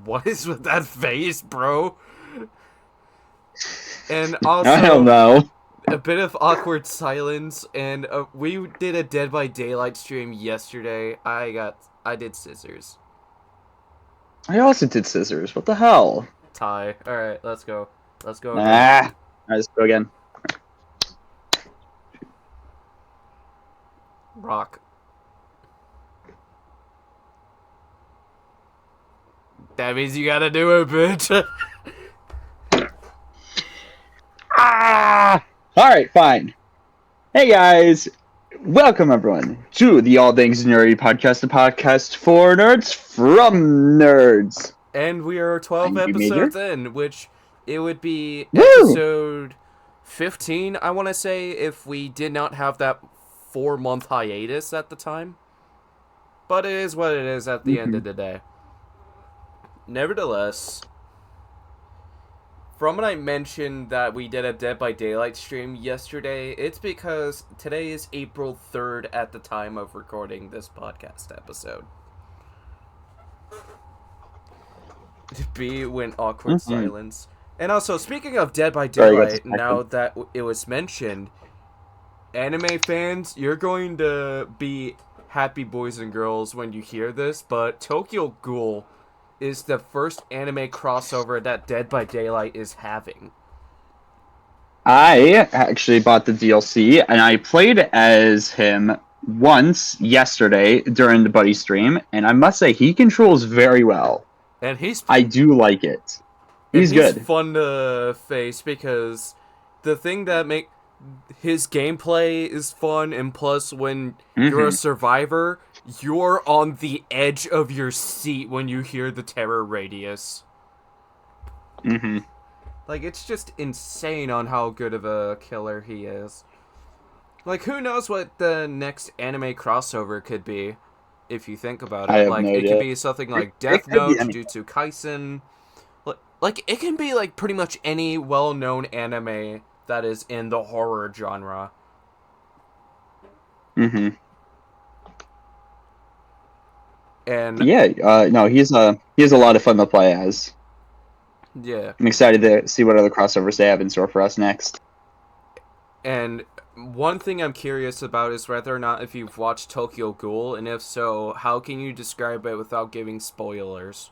What is with that face, bro? And I don't also, know. a bit of awkward silence, and we did a Dead by Daylight stream yesterday. I did scissors. I also did scissors. What the hell? Tie. Alright, let's go. Let's go again. Nah. Alright, let's go again. Rock. That means you gotta do it, bitch. Alright, fine. Hey guys, welcome everyone to the All Things Nerdy podcast, the podcast for nerds from nerds. And we are 12 I'm Major. episodes in, which it would be Woo! episode 15, I want to say, if we did not have that 4-month hiatus at the time. But it is what it is at the end of the day. Nevertheless, from when I mentioned that we did a Dead by Daylight stream yesterday, it's because today is April 3rd at the time of recording this podcast episode. B went awkward silence. And also, speaking of Dead by Daylight, now that it was mentioned, anime fans, you're going to be happy boys and girls when you hear this, but Tokyo Ghoul is the first anime crossover that Dead by Daylight is having. I actually bought the DLC, and I played as him once yesterday during the buddy stream, and I must say, he controls very well. And I do like it. He's good. Fun to face because the thing that make his gameplay is fun, and plus when you're a survivor, you're on the edge of your seat when you hear the terror radius. Like, it's just insane on how good of a killer he is. Like, who knows what the next anime crossover could be, if you think about it. Like, it could be something like Death Note, Jujutsu Kaisen. Like, it can be, like, pretty much any well-known anime that is in the horror genre. And yeah, no, he's a lot of fun to play as. Yeah. I'm excited to see what other crossovers they have in store for us next. And one thing I'm curious about is whether or not if you've watched Tokyo Ghoul, and if so, how can you describe it without giving spoilers?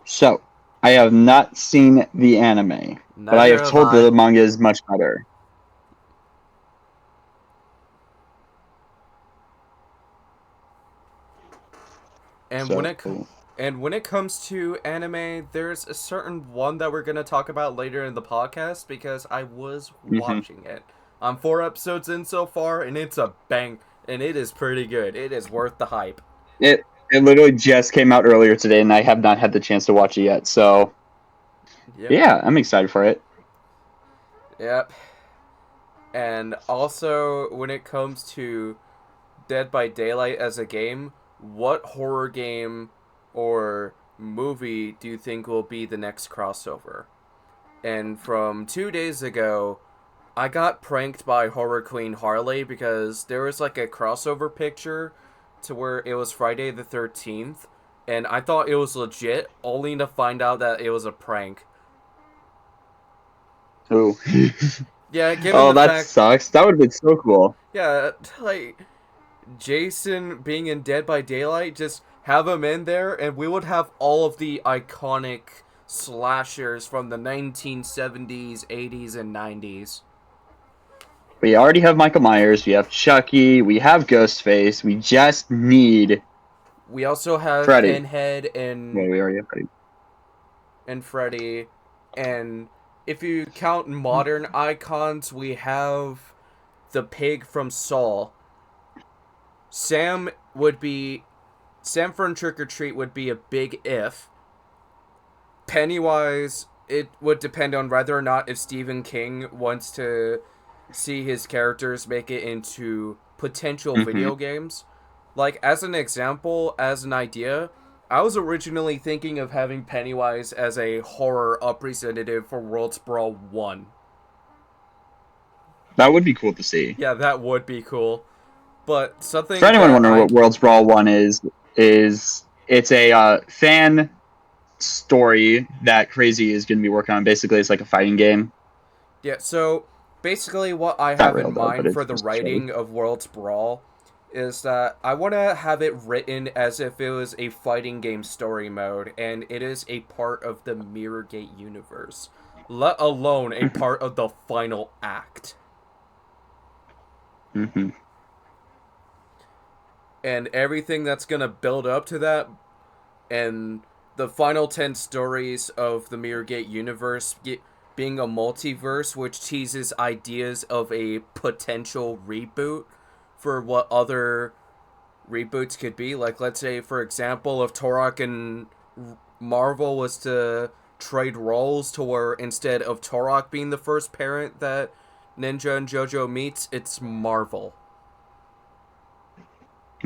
So, I have not seen the anime, but I have told the manga is much better. And when it comes to anime, there's a certain one that we're gonna talk about later in the podcast because I was watching it. I'm 4 episodes in so far, and it's a bang, and it is pretty good. It is worth the hype. It literally just came out earlier today, and I have not had the chance to watch it yet. So, yeah, I'm excited for it. Yep. And also, when it comes to Dead by Daylight as a game, what horror game or movie do you think will be the next crossover? And from 2 days ago, I got pranked by Horror Queen Harley because there was like a crossover picture to where it was Friday the 13th, and I thought it was legit, only to find out that it was a prank. Oh. Yeah, given the fact... sucks. That would have been so cool. Yeah, like, Jason being in Dead by Daylight, just have him in there, and we would have all of the iconic slashers from the 1970s, 80s, and 90s. We already have Michael Myers, we have Chucky, we have Ghostface, we just need... We also have Freddy. Pinhead and... Well, we already have Freddy. And Freddy, and if you count modern icons, we have the pig from Saw. Sam from Trick or Treat would be a big if. Pennywise, it would depend on whether or not if Stephen King wants to see his characters make it into potential video games. Like, as an example, as an idea, I was originally thinking of having Pennywise as a horror representative for Worlds Brawl 1. That would be cool to see. Yeah, that would be cool. But For something anyone that wondering what Worlds Brawl 1 is it's a fan story that Crazy is going to be working on. Basically, it's like a fighting game. yeah, so basically what I Not have in real though, but mind for it's the just shitty. writing of Worlds Brawl is that I want to have it written as if it was a fighting game story mode, and it is a part of the Mirrorgate universe, let alone a part of the final act. Mm-hmm. And everything that's going to build up to that, and the final 10 stories of the Mirrorgate universe being a multiverse, which teases ideas of a potential reboot for what other reboots could be. Like, let's say, for example, if Turok and Marvel was to trade roles to where instead of Turok being the first parent that Ninja and JoJo meets, it's Marvel.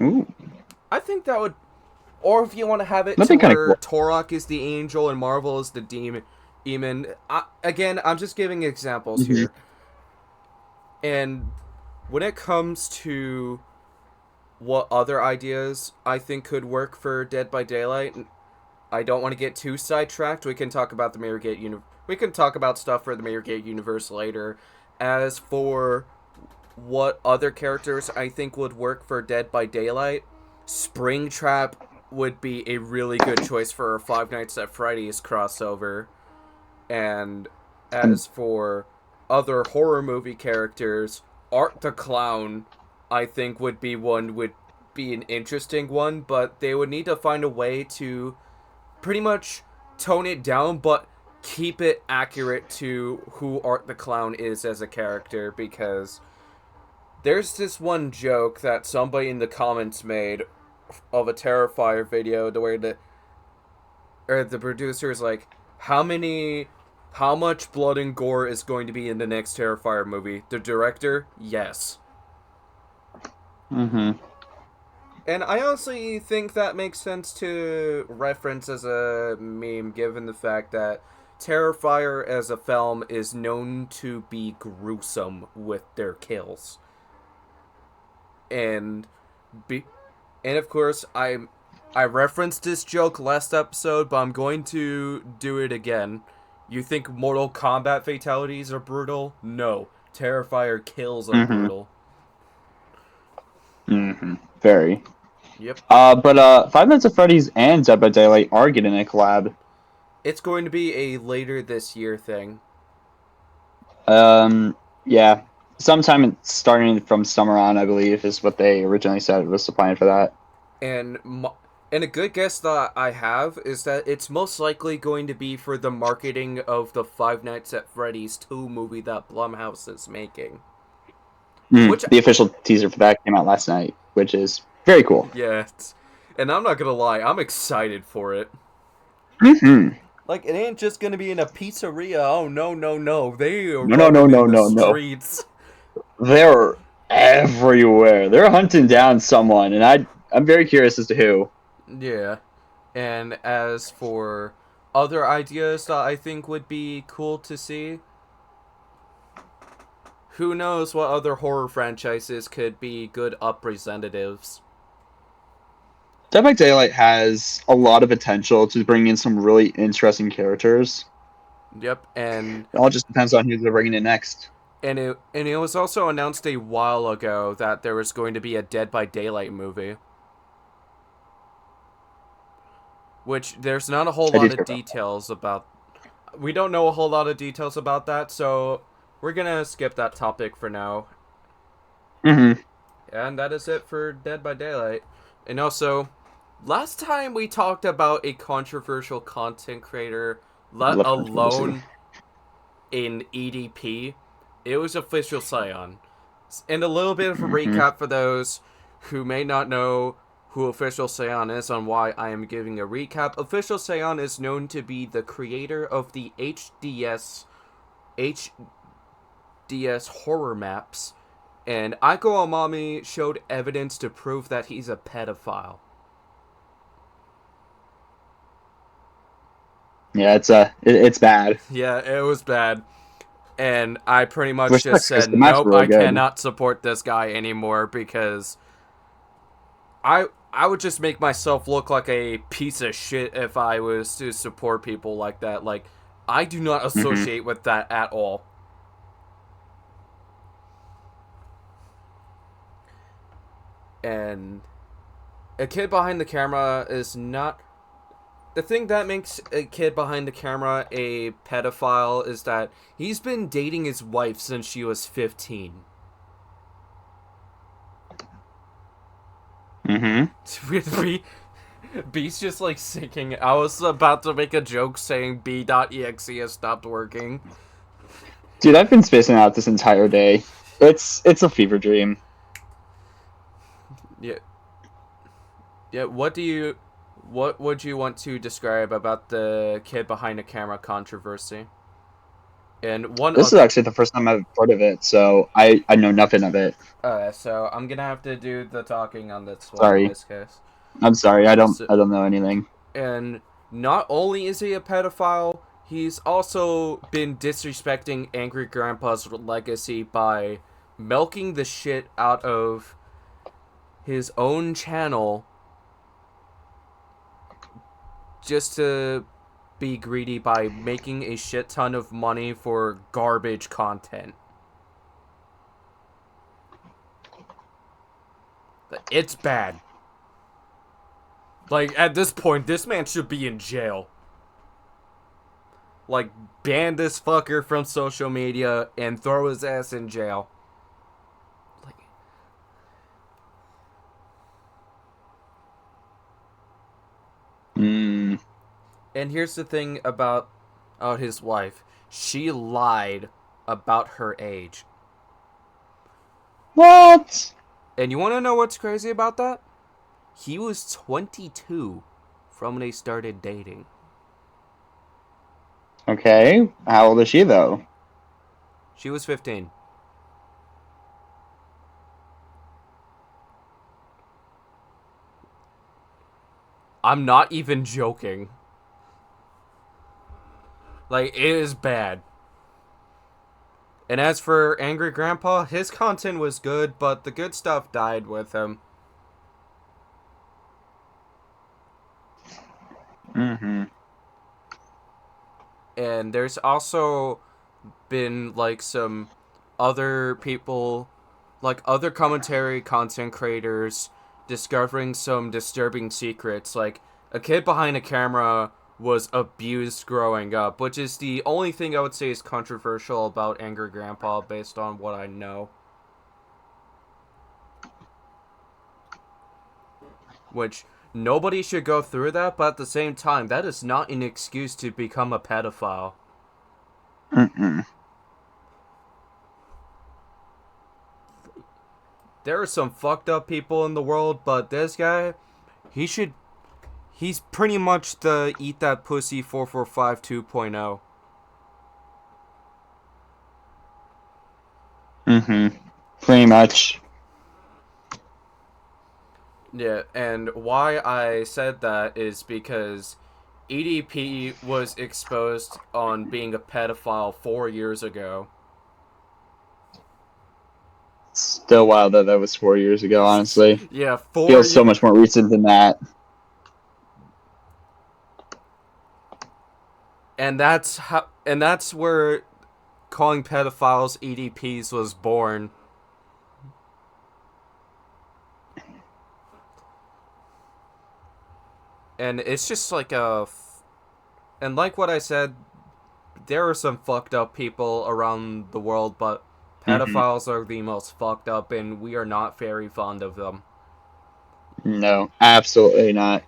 Ooh, I think that would, or if you want to have it that'd to be kind of where cool. Turok is the angel and Marvel is the demon. Again, I'm just giving examples Mm-hmm. here. And when it comes to what other ideas I think could work for Dead by Daylight, I don't want to get too sidetracked. We can talk about the Mirrorgate universe. We can talk about stuff for the Mirrorgate universe later. As for what other characters I think would work for Dead by Daylight, Springtrap would be a really good choice for a Five Nights at Freddy's crossover. And And as for other horror movie characters, Art the Clown, I think would be an interesting one, but they would need to find a way to pretty much tone it down, but keep it accurate to who Art the Clown is as a character, because there's this one joke that somebody in the comments made of a Terrifier video, the way the producer is like, how much blood and gore is going to be in the next Terrifier movie? The director, yes. mm-hmm. And I honestly think that makes sense to reference as a meme, given the fact that Terrifier as a film is known to be gruesome with their kills. And be and of course I referenced this joke last episode, but I'm going to do it again. You think Mortal Kombat fatalities are brutal? No. Terrifier kills are Mm-hmm. brutal. Mm-hmm. Very. Yep. But Five Nights at Freddy's and Dead by Daylight are getting a collab. It's going to be a later this year thing. Yeah, sometime starting from summer on, I believe, is what they originally said was the plan for that. And and a good guess that I have is that it's most likely going to be for the marketing of the Five Nights at Freddy's 2 movie that Blumhouse is making. Which, The official teaser for that came out last night, which is very cool. yeah, and I'm not gonna lie, I'm excited for it. Mm-hmm. Like, it ain't just gonna be in a pizzeria. Oh, no, no, no. They are No, no, no, roaming no, in the no, no. streets. They're everywhere. They're hunting down someone, and I'm very curious as to who. Yeah. And as for other ideas that I think would be cool to see, who knows what other horror franchises could be good representatives. Dead by Daylight has a lot of potential to bring in some really interesting characters. Yep, It all just depends on who they're bringing in next. and it was also announced a while ago that there was going to be a Dead by Daylight movie, which there's not a whole I lot did of hear about details about. We don't know a whole lot of details about that, so we're gonna skip that topic for now. that. Mm-hmm. And that is it for Dead by Daylight. And also, last time we talked about a controversial content creator, I let love controversy. alone in EDP, it was Official Scion. And a little bit of a Mm-hmm. recap for those who may not know who Official Scion is on why I am giving a recap. Official Scion is known to be the creator of the HDS horror maps, and Aiko Amami showed evidence to prove that he's a pedophile. Yeah, it's bad. Yeah, it was bad. And I pretty much Which just sucks because said, the match nope, really I good. cannot support this guy anymore because I would just make myself look like a piece of shit if I was to support people like that. Like, I do not Mm-hmm. associate with that at all. And a kid behind the camera is not. The thing that makes a kid behind the camera a pedophile is that he's been dating his wife since she was 15. Mm-hmm. With B's just like sinking. I was about to make a joke saying B.exe has stopped working. Dude, I've been spacing out this entire day. It's a fever dream. Yeah, yeah. What would you want to describe about the kid behind the camera controversy? And one This is other. actually the first time I've heard of it, so I know nothing of it. So I'm gonna have to do the talking on this one in Sorry. this case. I'm sorry. I don't So, I don't know anything. and not only is he a pedophile, he's also been disrespecting Angry Grandpa's legacy by milking the shit out of his own channel just to be greedy by making a shit ton of money for garbage content. It's bad. Like, at this point, this man should be in jail. Like, ban this fucker from social media and throw his ass in jail. Like, Mm. and here's the thing about his wife. She lied about her age. What? And you want to know what's crazy about that? He was 22 from when they started dating. Okay. How old is she though? She was 15. I'm not even joking. Like, it is bad. And as for Angry Grandpa, his content was good, but the good stuff died with him. Mm-hmm. And there's also been like some other people, like other commentary content creators, discovering some disturbing secrets. Like, a kid behind a camera was abused growing up, which is the only thing I would say is controversial about Angry Grandpa based on what I know. Which nobody should go through that, but at the same time, that is not an excuse to become a pedophile. Mm-mm. There are some fucked up people in the world, but this guy, he should. He's pretty much the Eat That Pussy 445 2.0. Mm-hmm. Pretty much. Yeah, and why I said that is because EDP was exposed on being a pedophile 4 years ago. Still wild that was 4 years ago, honestly. Yeah, four. Feels so much more recent than that. And that's how. And that's where calling pedophiles EDPs was born. And it's just like a. And like what I said, there are some fucked up people around the world, but Mm-hmm. pedophiles are the most fucked up, and we are not very fond of them. No, absolutely not.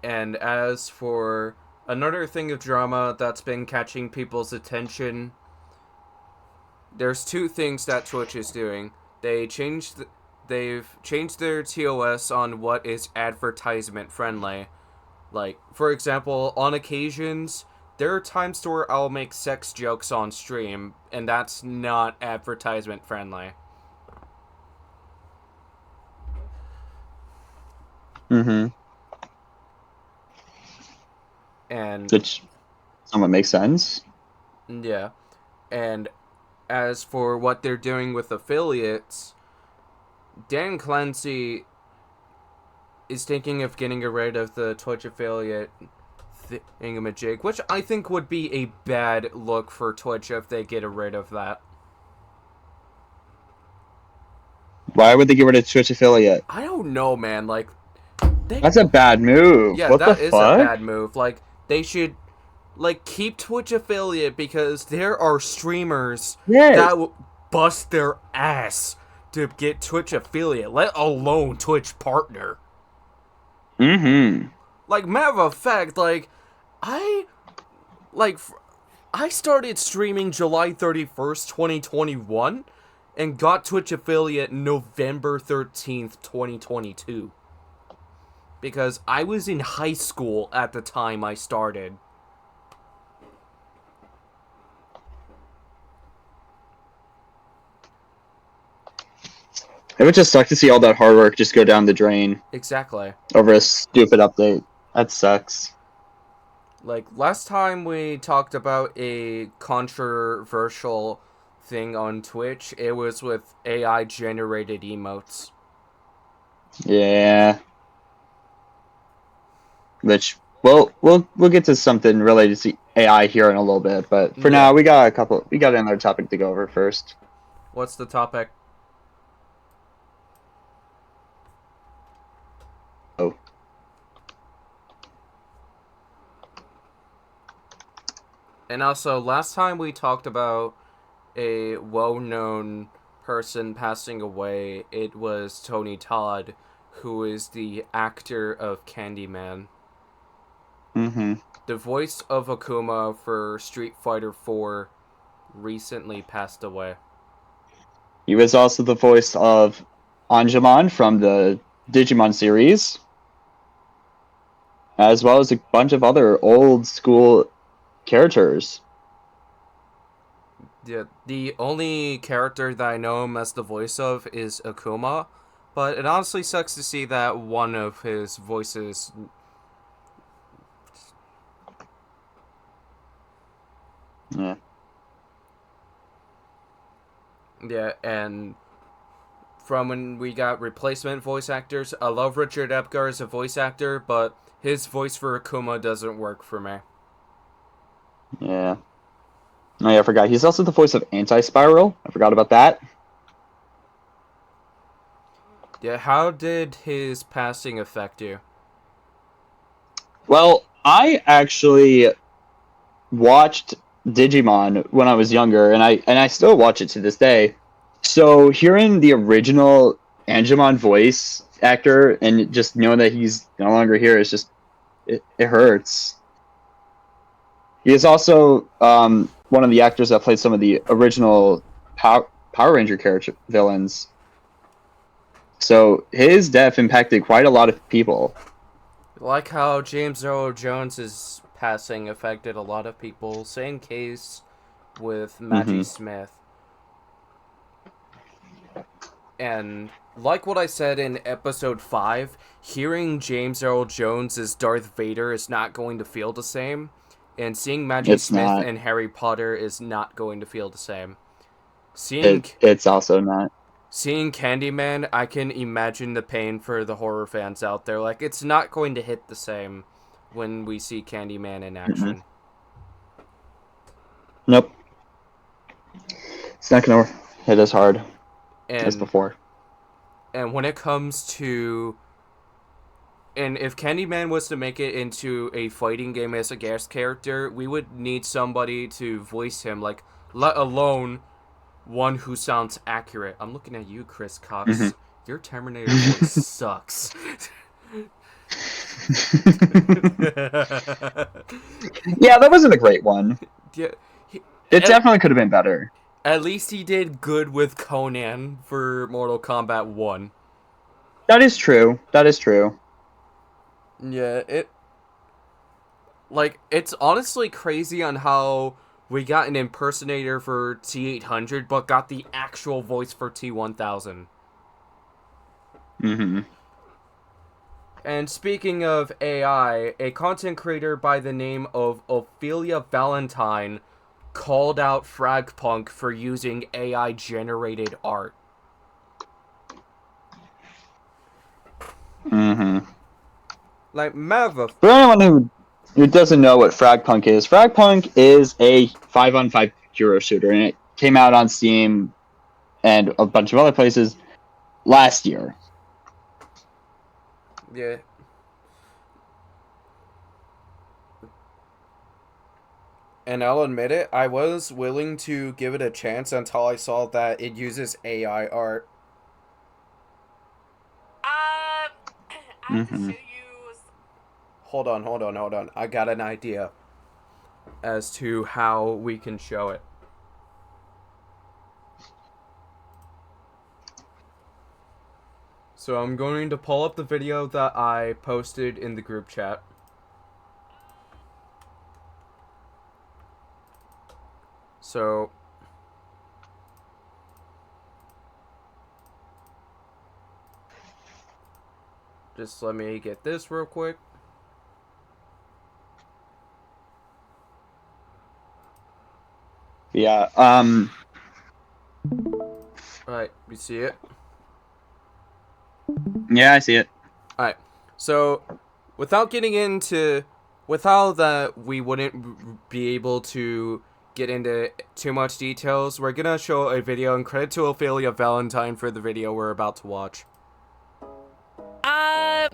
And as for another thing of drama that's been catching people's attention, there's two things that Twitch is doing. They've changed their TOS on what is advertisement friendly. Like, for example, on occasions, there are times where I'll make sex jokes on stream, and that's not advertisement friendly. Mm-hmm. And Which somewhat makes sense. yeah, and as for what they're doing with affiliates, Dan Clancy is thinking of getting rid of the Twitch affiliate thingamajig, which I think would be a bad look for Twitch if they get rid of that. Why would they get rid of Twitch affiliate? I don't know, man. Like, That's a bad move. yeah, What the that is a fuck? bad move. Like, they should keep Twitch affiliate because there are streamers Yes. that will bust their ass to get Twitch affiliate, let alone Twitch partner. Mm-hmm. Like, matter of fact, I like I started streaming July 31st, 2021 and got Twitch affiliate November 13th, 2022. Because I was in high school at the time I started. It would just suck to see all that hard work just go down the drain Exactly. over a stupid update. That sucks. Like, last time we talked about a controversial thing on Twitch, it was with AI generated emotes. Yeah. Which we'll get to something related to AI here in a little bit, but for Yeah. now we got another topic to go over first. What's the topic? Oh. And also, last time we talked about a well-known person passing away, it was Tony Todd, who is the actor of Candyman. Mm-hmm. The voice of Akuma for Street Fighter 4 recently passed away. He was also the voice of Angemon from the Digimon series, as well as a bunch of other old school characters. Yeah, the only character that I know him as the voice of is Akuma, but it honestly sucks to see that one of his voices. Yeah. Yeah, and from when we got replacement voice actors, I love Richard Epgar as a voice actor, but his voice for Akuma doesn't work for me. Yeah. Oh yeah, I forgot. He's also the voice of Anti-Spiral. I forgot about that. Yeah, how did his passing affect you? Well, I actually watched Digimon when I was younger, and I still watch it to this day. So hearing the original Angemon voice actor and just knowing that he's no longer here is just it hurts. He is also one of the actors that played some of the original Power Ranger character villains. So his death impacted quite a lot of people. Like how James Earl Jones' passing affected a lot of people. Same case with Maggie Mm-hmm. Smith. And like what I said in episode 5, hearing James Earl Jones as Darth Vader is not going to feel the same. And seeing Maggie It's Smith not. in Harry Potter is not going to feel the same. Seeing It's also not. Seeing Candyman, I can imagine the pain for the horror fans out there. Like, it's not going to hit the same when we see Candyman in Mm-hmm. action. Nope. It's not gonna hit as hard as And before. and when it comes to and if Candyman was to make it into a fighting game as a guest character, we would need somebody to voice him, like, let alone one who sounds accurate. I'm looking at you, Chris Mm-hmm. Cox. Your Terminator voice sucks. Yeah, that wasn't a great one. Yeah, It at, definitely could have been better. at least he did good with Conan for Mortal Kombat 1. That is true. That is true. Yeah, it's honestly crazy on how we got an impersonator for T800, but got the actual voice for T1000. Mm-hmm. And speaking of AI, a content creator by the name of Ophelia Valentine called out Fragpunk for using AI-generated art. Mm-hmm. Like, mother. For anyone who doesn't know what Fragpunk is, Fragpunk is a 5-on-5 hero shooter, and it came out on Steam and a bunch of other places last year. Yeah. And I'll admit it, I was willing to give it a chance until I saw that it uses AI art. I have to Mm-hmm. show you. Hold on. I got an idea as to how we can show it. So I'm going to pull up the video that I posted in the group chat. So just let me get this real quick. Yeah. Alright, you see it? Yeah, I see it. Alright, so without getting into, without that we wouldn't be able to get into too much details, we're gonna show a video, and credit to Ophelia Valentine for the video we're about to watch. I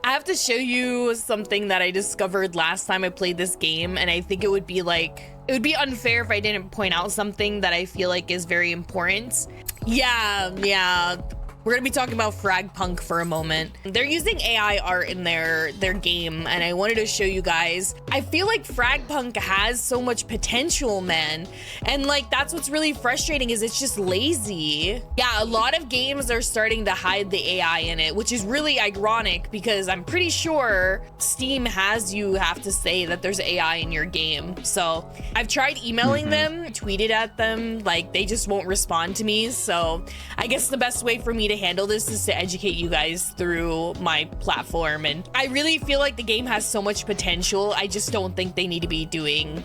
have to show you something that I discovered last time I played this game, and I think it would be unfair if I didn't point out something that I feel like is very important. Yeah. We're gonna be talking about Fragpunk for a moment. They're using AI art in their game, and I wanted to show you guys. I feel like Fragpunk has so much potential, man. And like, that's what's really frustrating, is it's just lazy. Yeah, a lot of games are starting to hide the AI in it, which is really ironic because I'm pretty sure Steam has you have to say that there's AI in your game. So I've tried emailing them, tweeted at them, like they just won't respond to me. So I guess the best way for me to handle this is to educate you guys through my platform. And I really feel like the game has so much potential. I just don't think they need to be doing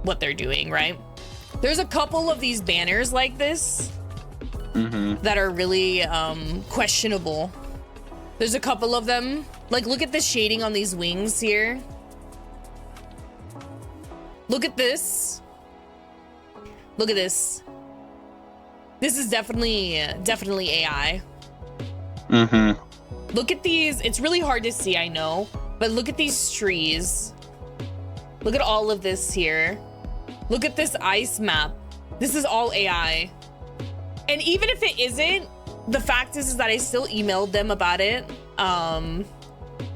what they're doing, right? There's a couple of these banners like this that are really questionable. There's a couple of them. Like, look at the shading on these wings here. Look at this. Look at this. This is definitely AI. Look at these. It's really hard to see, I know, but look at these trees. Look at all of this here. Look at this ice map. This is all AI. And even if it isn't, the fact is that I still emailed them about it. And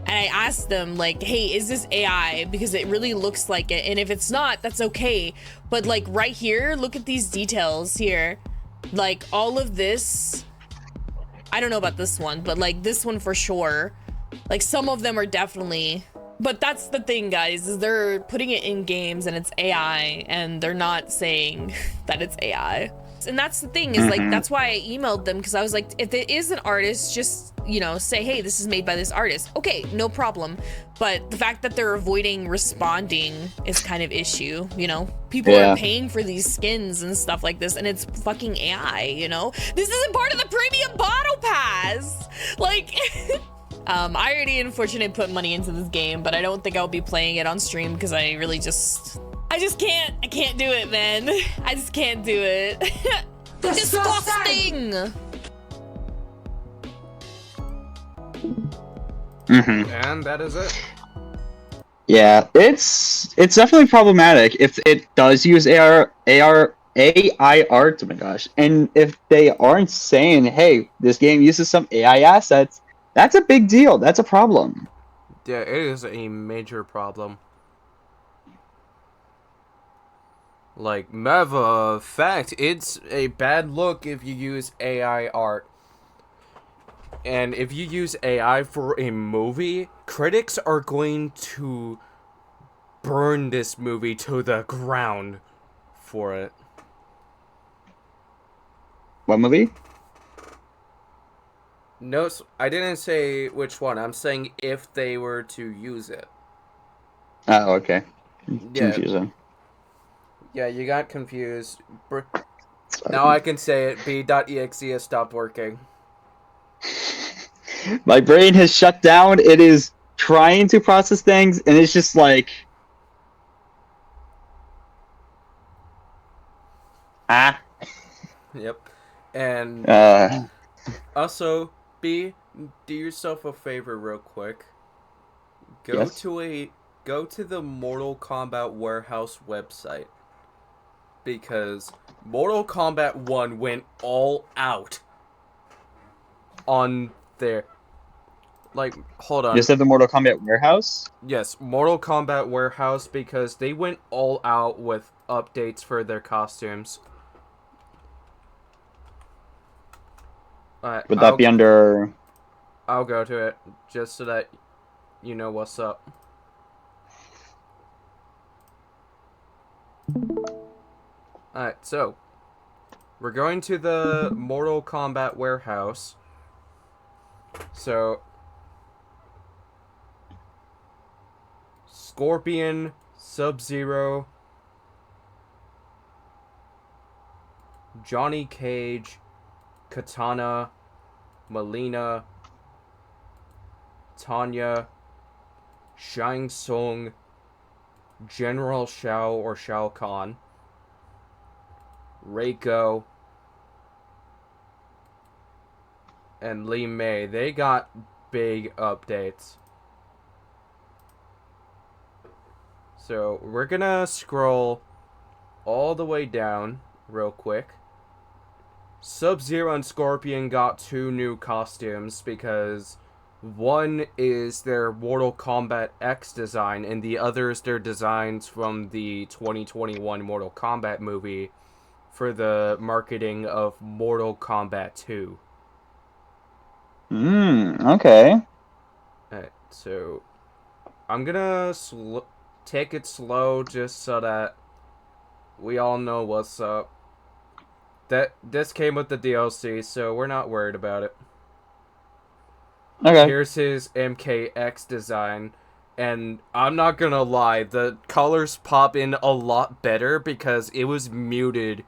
I asked them, like, hey, is this AI? Because it really looks like it. And if it's not, that's okay. But like right here, look at these details here. Like all of this, I don't know about this one, but like this one for sure. Like some of them are definitely, but that's the thing, guys, is they're putting it in games and it's AI, and they're not saying that it's AI. And that's the thing, is like, that's why I emailed them, because I was like, if it is an artist, just, you know, say, hey, this is made by this artist. Okay, no problem. But the fact that they're avoiding responding is kind of issue, you know? People are paying for these skins and stuff like this, and it's fucking AI, you know? This isn't part of the premium bottle pass! Like, I already unfortunately put money into this game, but I don't think I'll be playing it on stream because I really I can't do it, man. I just can't do it. Disgusting! And that is it. Yeah, it's definitely problematic if it does use AI art. Oh my gosh! And if they aren't saying, "Hey, this game uses some AI assets," that's a big deal. That's a problem. Yeah, it is a major problem. Like, matter of fact, it's a bad look if you use AI art. And if you use AI for a movie, critics are going to burn this movie to the ground for it. What movie? No, I didn't say which one. I'm saying if they were to use it. Oh, okay. Yeah. Confusing. Yeah, you got confused. Now I can say it. B.exe has stopped working. My brain has shut down. It is trying to process things, and it's just like, ah. Yep. And Uh, also, B, do yourself a favor real quick. Go yes. to a go to the Mortal Kombat Warehouse website because Mortal Kombat 1 went all out on their like hold You on. said the Mortal Kombat Warehouse? Yes, Mortal Kombat Warehouse because they went all out with updates for their costumes. Would that I'll be under... I'll go to it just so that you know what's up. Alright, so we're going to the Mortal Kombat Warehouse. So Scorpion, Sub-Zero, Johnny Cage, Katana, Melina, Tanya, Shang Tsung, General Shao or Shao Kahn, Reiko, and Li Mei. They got big updates. So we're gonna scroll all the way down real quick. Sub-Zero and Scorpion got 2 new costumes because one is their Mortal Kombat X design and the other is their designs from the 2021 Mortal Kombat movie for the marketing of Mortal Kombat 2. Okay. Alright, so I'm gonna take it slow just so that we all know what's up. This came with the DLC, so we're not worried about it. Okay. Here's his MKX design, and I'm not gonna lie, the colors pop in a lot better because it was muted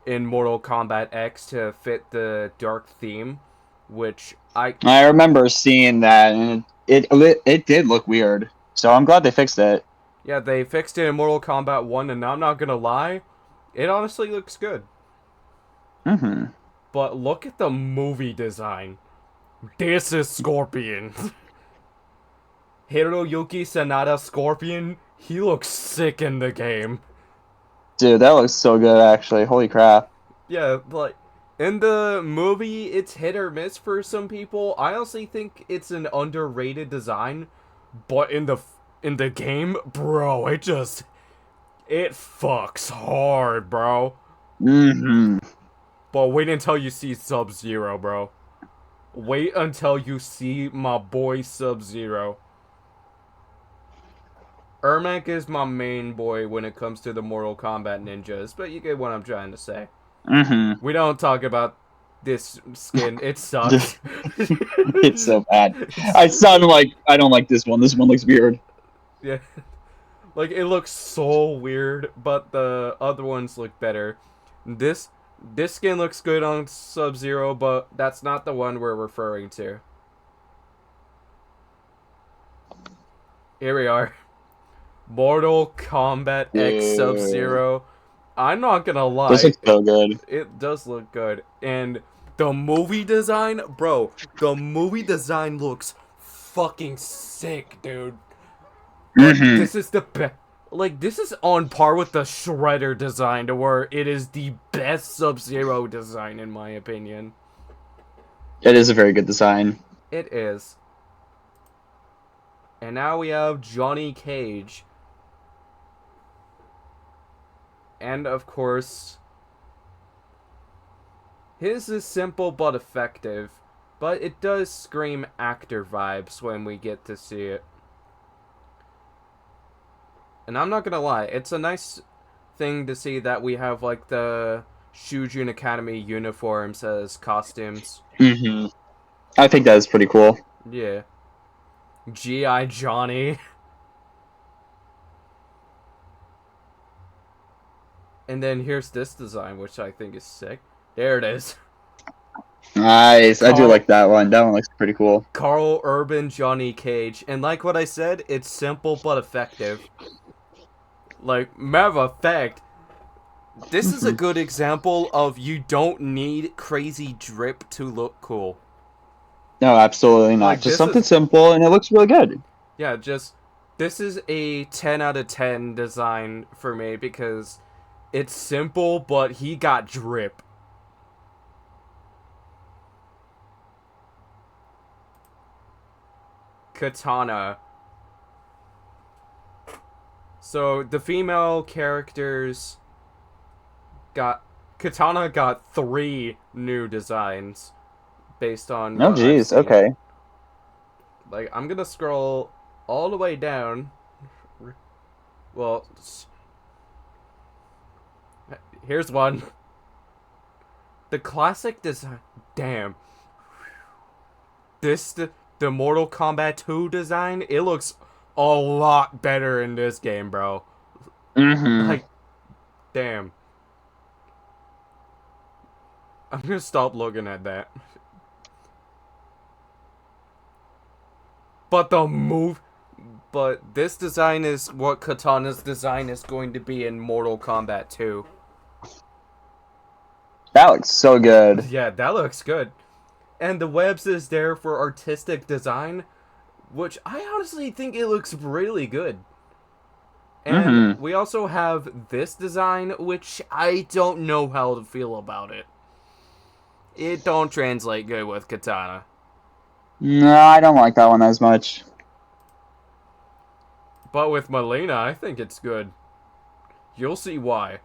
in Mortal Kombat X to fit the dark theme, which I remember seeing that, and it did look weird. So I'm glad they fixed it. yeah, they fixed it in Mortal Kombat 1, and I'm not gonna lie, it honestly looks good. Mm-hmm. But look at the movie design. This is Scorpion. Hiroyuki Sanada Scorpion, he looks sick in the game. Dude, that looks so good, actually. Holy crap. Yeah, like in the movie, it's hit or miss for some people. I honestly think it's an underrated design, but in the game, bro, it fucks hard, bro. Mm-hmm. But wait until you see Sub-Zero, bro. Wait until you see my boy Sub-Zero. Ermac is my main boy when it comes to the Mortal Kombat ninjas, but you get what I'm trying to say. Mm-hmm. We don't talk about this skin. It sucks. It's so bad. It's- I sound like I don't like this one. This one looks weird. yeah. Like, it looks so weird, but the other ones look better. This this skin looks good on Sub-Zero, but that's not the one we're referring to. Here we are. Mortal Kombat X Dude. Sub-Zero. I'm not gonna This lie, looks so good. it does look good. And the movie design, bro, the movie design looks fucking sick, dude. Like, Mm-hmm. this is the best. Like, this is on par with the Shredder design, to where it is the best Sub-Zero design, in my opinion. It is a very good design. It is. And now we have Johnny Cage. And, of course, his is simple but effective. But it does scream actor vibes when we get to see it. And I'm not gonna lie, it's a nice thing to see that we have, like, the Shujin Academy uniforms as costumes. Mm-hmm. I think that is pretty cool. Yeah. G.I. Johnny. And then here's this design, which I think is sick. There it is. Nice. I do Carl like that one. That one looks pretty cool. Carl Urban, Johnny Cage, and like what I said, it's simple but effective. Like, matter of fact, this is a Hmm. good example of you don't need crazy drip to look cool. No, absolutely not. Like, Just this something is, simple, and it looks really good. yeah, just, this is a 10 out of 10 design for me because it's simple, but he got drip. Katana. So, the female characters got, Katana got 3 new designs based on Oh, what I've geez. seen. Okay. Like, I'm gonna scroll all the way down. Well, here's one. The classic design. Damn. The Mortal Kombat 2 design, it looks a lot better in this game, bro. Mm-hmm. Like, damn. I'm gonna stop looking at that. But the move. But this design is what Katana's design is going to be in Mortal Kombat 2. That looks so good. Yeah, that looks good. And the webs is there for artistic design, which I honestly think it looks really good. And Mm-hmm. we also have this design, which I don't know how to feel about it. It don't translate good with Katana. No, I don't like that one as much. But with Melina, I think it's good. You'll see why.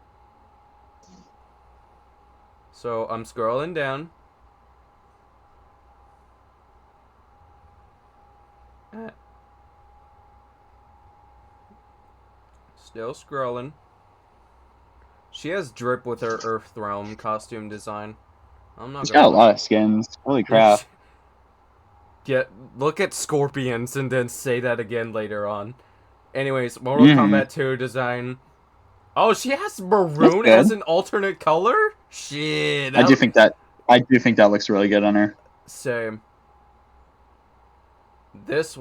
So I'm scrolling down. Eh, Still scrolling. She has drip with her Earth Realm costume design. I'm not It's gonna got a lie. lot of skins. Holy crap. Get look at Scorpions and then say that again later on. Anyways, Mortal Mm-hmm. Kombat 2 design. Oh, she has That's maroon good. as an alternate color? Shit. I do think that I do think that looks really good on her. Same. This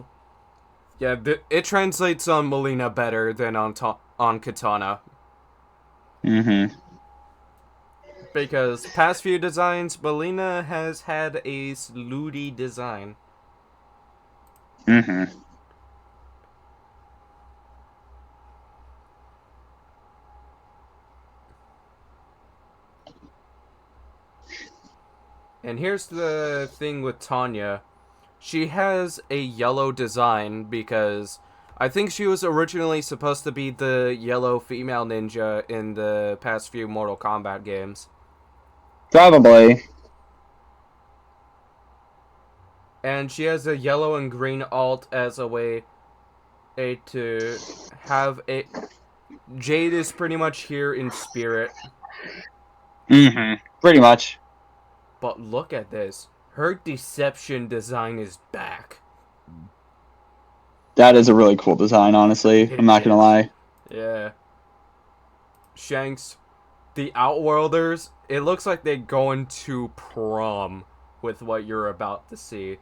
yeah, it translates on Melina better than on Katana Mm-hmm. because past few designs Melina has had a slutty design. Mm-hmm. And here's the thing with Tanya. She has a yellow design because I think she was originally supposed to be the yellow female ninja in the past few Mortal Kombat games. Probably. And she has a yellow and green alt as a way to have a... Jade is pretty much here in spirit. Mm-hmm. Pretty much. But look at this. Her deception design is back. That is a really cool design, honestly. I'm It not gonna is. lie. Yeah. Shanks, the Outworlders, it looks like they're going to prom with what you're about to see.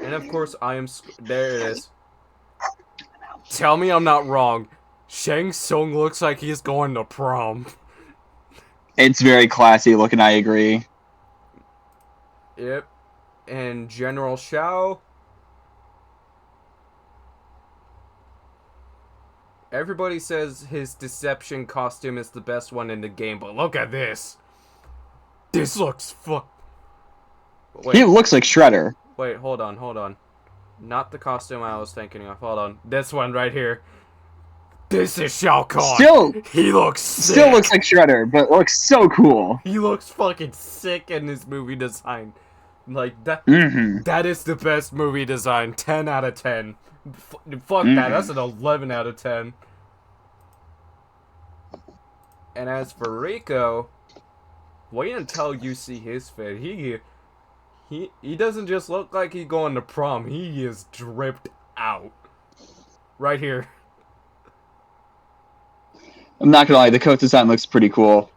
And of course, there it is. Tell me I'm not wrong. Shang Tsung looks like he's going to prom. It's very classy looking, I agree. Yep. And General Shao. Everybody says his deception costume is the best one in the game, but look at this. This looks He Wait, looks like Shredder. wait, hold on. Not the costume I was thinking of. Hold on. This one right here. This is Shao Kahn. Still He looks sick. Still looks like Shredder, but looks so cool. He looks fucking sick in his movie design. Like that. Mm-hmm. That is the best movie design. 10 out of 10. Fuck that. That's an 11 out of 10. And as for Rico, wait until you see his fit. He doesn't just look like he's going to prom. He is dripped out. Right here. I'm not gonna lie, the coat design looks pretty cool.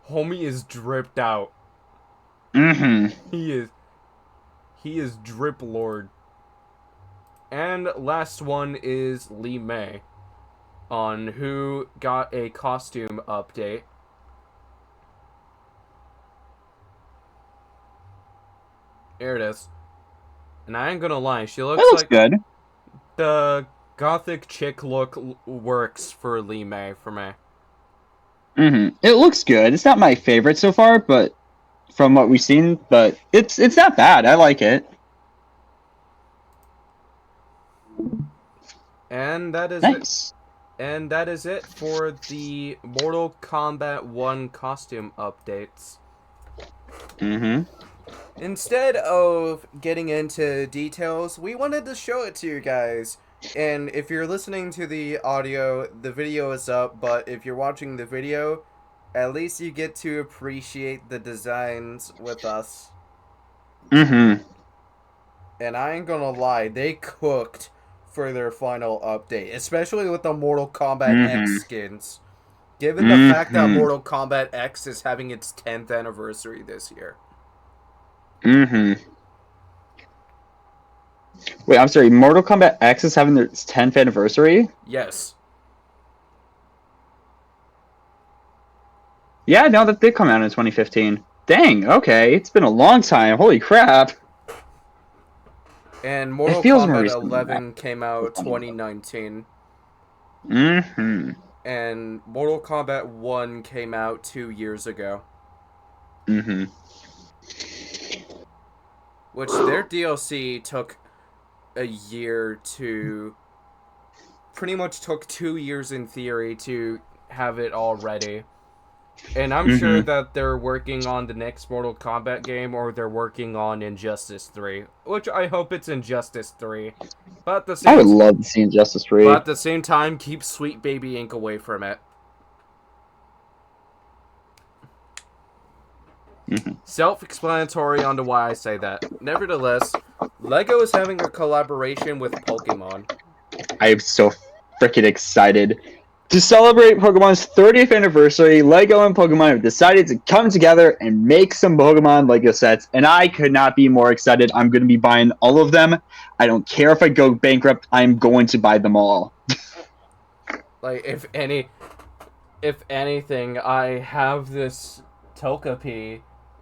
Homie is dripped out. Mm-hmm. He is drip lord. And last one is Lee May, on who got a costume update. There it is. And I ain't gonna lie, she That looks looks like good. the gothic chick look works for Lee May for me. Mm-hmm. It looks good. It's not my favorite so far, but from what we've seen, but it's not bad. I like it. And that is it. Nice. And that is it for the Mortal Kombat 1 costume updates. Mm-hmm. Instead of getting into details, we wanted to show it to you guys. And if you're listening to the audio, the video is up, but if you're watching the video, at least you get to appreciate the designs with us. Mm-hmm. And I ain't gonna lie, they cooked for their final update, especially with the Mortal Kombat Mm-hmm. X skins. Given the fact that Mm-hmm. Mortal Kombat X is having its 10th anniversary this year. Mm-hmm. Wait, I'm sorry. Mortal Kombat X is having its 10th anniversary? Yes. Yeah, no, that did come out in 2015. Dang, okay. It's been a long time. Holy crap. And It Mortal feels more Kombat recent than that. 11 came out 2019. Mm-hmm. And Mortal Kombat 1 came out 2 years ago. Mm-hmm. Which their DLC took a year to... Pretty much took 2 years in theory to have it all ready. And I'm sure that they're working on the next Mortal Kombat game, or they're working on Injustice 3. Which I hope it's Injustice 3. But at the I would same love to see Injustice 3. But at the same time, keep Sweet Baby Ink away from it. Self-explanatory on to why I say that. Nevertheless, LEGO is having a collaboration with Pokemon. I am so freaking excited. To celebrate Pokemon's 30th anniversary, LEGO and Pokemon have decided to come together and make some Pokemon LEGO sets, and I could not be more excited. I'm going to be buying all of them. I don't care if I go bankrupt, I'm going to buy them all. Like, if anything, I have this Togepi,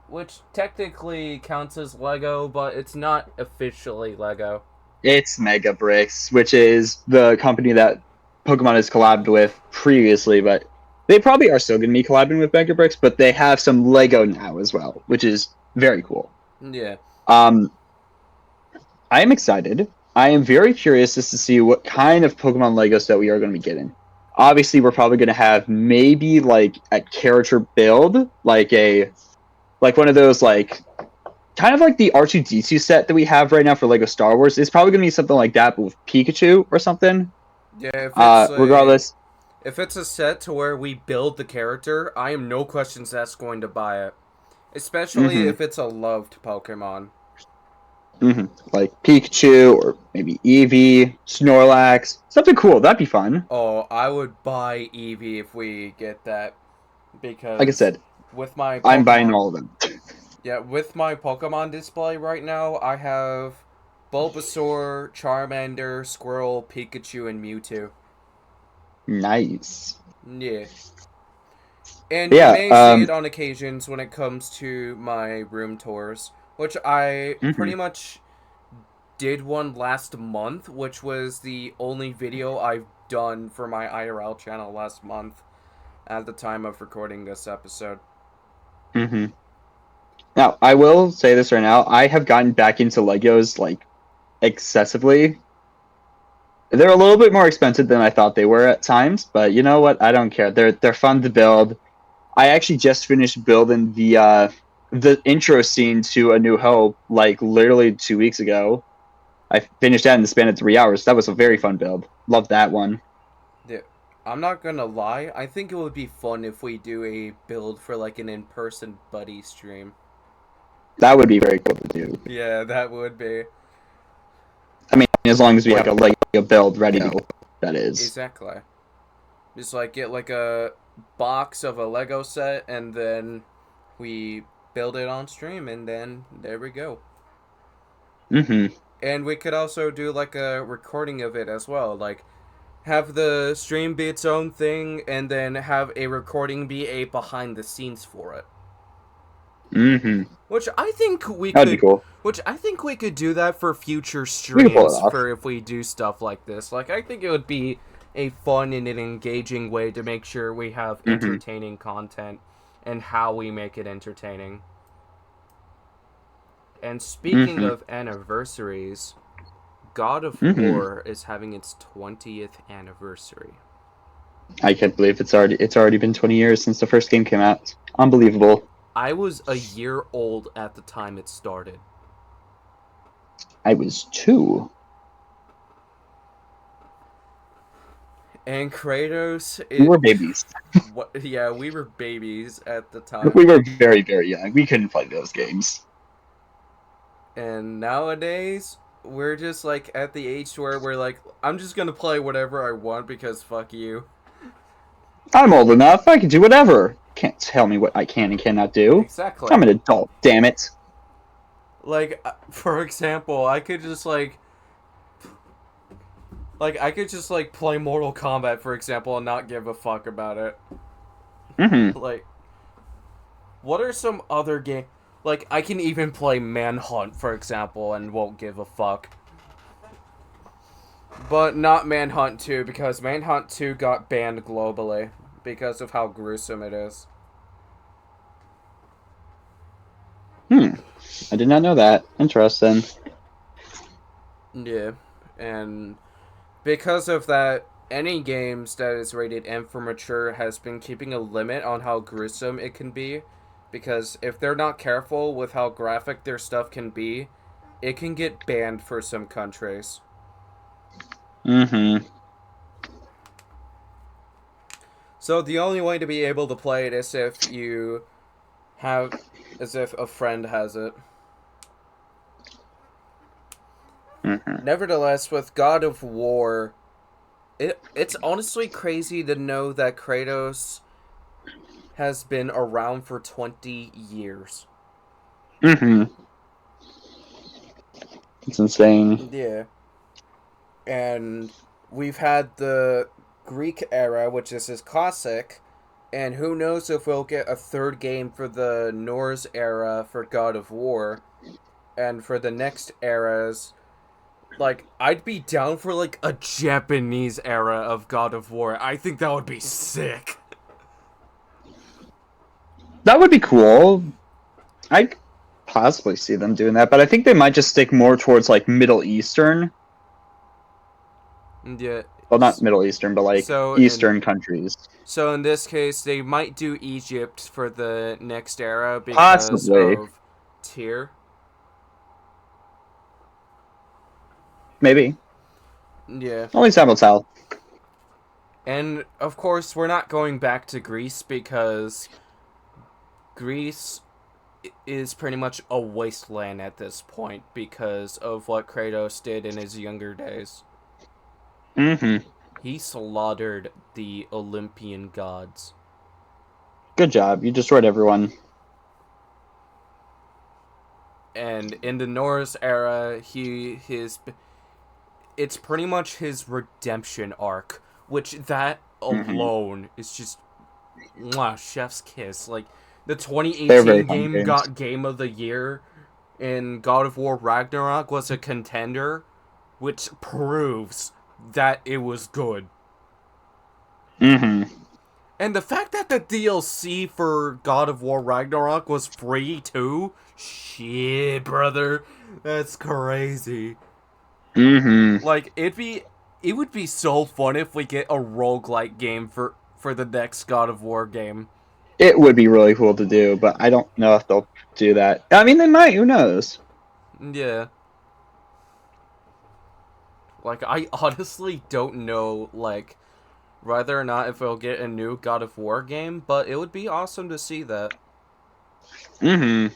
which technically counts as LEGO, but it's not officially LEGO. It's Mega Bricks, which is the company that Pokemon has collabed with previously, but they probably are still going to be collabing with Mega Bricks, but they have some Lego now as well, which is very cool. Yeah. I am excited. I am very curious just to see what kind of Pokemon Lego set we are going to be getting. Obviously, we're probably going to have maybe like a character build, like one of those like kind of like the R2-D2 set that we have right now for Lego Star Wars. It's probably going to be something like that, but with Pikachu or something. Yeah, Regardless, if it's a set to where we build the character, I am no questions asked going to buy it. Especially if it's a loved Pokemon. Like Pikachu or maybe Eevee, Snorlax, something cool. That'd be fun. Oh, I would buy Eevee if we get that. Because, like I said, with my Pokemon, I'm buying all of them. Yeah, with my Pokemon display right now, I have Bulbasaur, Charmander, Squirrel, Pikachu, and Mewtwo. Nice. Yeah. And Yeah, you may see it on occasions when it comes to my room tours, which I pretty much did one last month, which was the only video I've done for my IRL channel last month at the time of recording this episode. Now, I will say this right now. I have gotten back into Legos, like, excessively. They're a little bit more expensive than I thought they were at times, but you know what? I don't care. They're fun to build. I actually just finished building the intro scene to A New Hope, like, literally 2 weeks ago. I finished that in the span of 3 hours. That was a very fun build. Loved that one. Yeah, I'm not gonna lie. I think it would be fun if we do a build for, like, an in-person buddy stream. That would be very cool to do. Yeah, that would be. I mean, as long as we have a Lego build ready to go, that is. Exactly. Just like get like a box of a Lego set and then we build it on stream and then there we go. Mm-hmm. And we could also do like a recording of it as well. Like have the stream be its own thing and then have a recording be a behind the scenes for it. Mm-hmm. Which I think we That'd be could cool. do that for future We could pull it streams off. for if we do stuff like this. Like I think it would be a fun and an engaging way to make sure we have Mm-hmm. entertaining content and how we make it entertaining. And speaking Mm-hmm. of anniversaries, God of Mm-hmm. War is having its 20th anniversary. I can't believe it's already been 20 years since the first game came out. Unbelievable. I was a year old at the time it started. I was 2. And Kratos, We were babies. yeah, we were babies at the time. We were very, very young. We couldn't play those games. And nowadays, we're just like at the age where we're like, I'm just gonna play whatever I want because fuck you. I'm old enough. I can do whatever. Can't tell me what I can and cannot do. Exactly. I'm an adult, damn it. Like, for example, I could just like play Mortal Kombat, for example, and not give a fuck about it. Mm-hmm. Like, what are some other game? Like, I can even play Manhunt, for example, and won't give a fuck. But not Manhunt 2, because Manhunt 2 got banned globally because of how gruesome it is. I did not know that. Interesting. Yeah, and because of that, any games that is rated M for mature has been keeping a limit on how gruesome it can be, because if they're not careful with how graphic their stuff can be, it can get banned for some countries. Mm-hmm. So the only way to be able to play it is if a friend has it. Mm-hmm. Nevertheless, with God of War, it's honestly crazy to know that Kratos has been around for 20 years. Mm-hmm. It's insane. Yeah. And we've had the Greek era, which is his classic, and who knows if we'll get a third game for the Norse era for God of War, and for the next eras. Like, I'd be down for, like, a Japanese era of God of War. I think that would be sick. That would be cool. I could possibly see them doing that, but I think they might just stick more towards like Middle Eastern. Yeah. Well, not Middle Eastern, but like Eastern countries. So in this case, they might do Egypt for the next era because Possibly. of Tyr. Maybe. Yeah. Only time will tell. And of course, we're not going back to Greece because Greece is pretty much a wasteland at this point because of what Kratos did in his younger days. Mm-hmm. He slaughtered the Olympian gods. Good job. You destroyed everyone. And in the Norse era, it's pretty much his redemption arc, which that alone is just chef's kiss. Like the They're 2018 very fun game games. got Game of the Year, and God of War Ragnarok was a contender, which proves that it was good. Mm-hmm. And the fact that the DLC for God of War Ragnarok was free too, shit, brother, that's crazy. Mm-hmm. Like it would be so fun if we get a roguelike game for the next God of War game. It would be really cool to do, but I don't know if they'll do that. I mean, they might. Who knows? Yeah. Like, I honestly don't know, like, whether or not if we'll get a new God of War game, but it would be awesome to see that. Mm-hmm.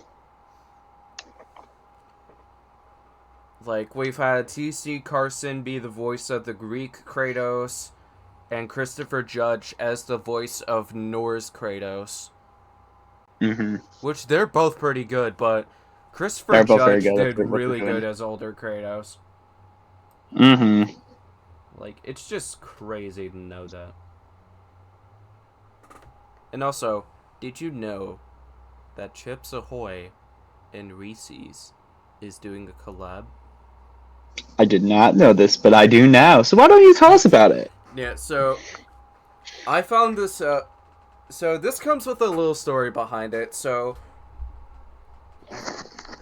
Like, we've had T.C. Carson be the voice of the Greek Kratos, and Christopher Judge as the voice of Norse Kratos. Mm-hmm. Which they're both pretty good, but Christopher They're both very Judge good. did That's for really sure. good as older Kratos. Mm-hmm. Like, it's just crazy to know that. And also, did you know that Chips Ahoy and Reese's is doing a collab? I did not know this, but I do now. So why don't you tell us about it? Yeah, so I found this so this comes with a little story behind it. So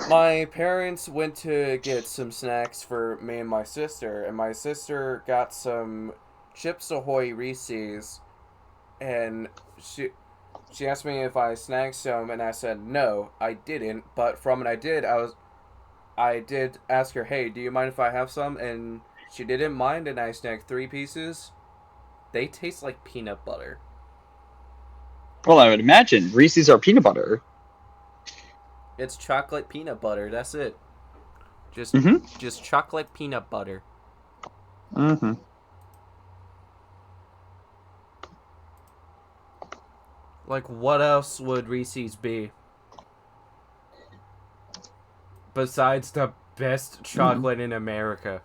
my parents went to get some snacks for me and my sister, and my sister got some Chips Ahoy Reese's, and she asked me if I snagged some, and I said no, I didn't. But from what I did ask her, hey, do you mind if I have some? And she didn't mind, and I snagged 3 pieces. They taste like peanut butter. Well, I would imagine Reese's are peanut butter. It's chocolate peanut butter. That's it. Just Mm-hmm. just chocolate peanut butter. Mm-hmm. Like, what else would Reese's be? Besides the best chocolate in America.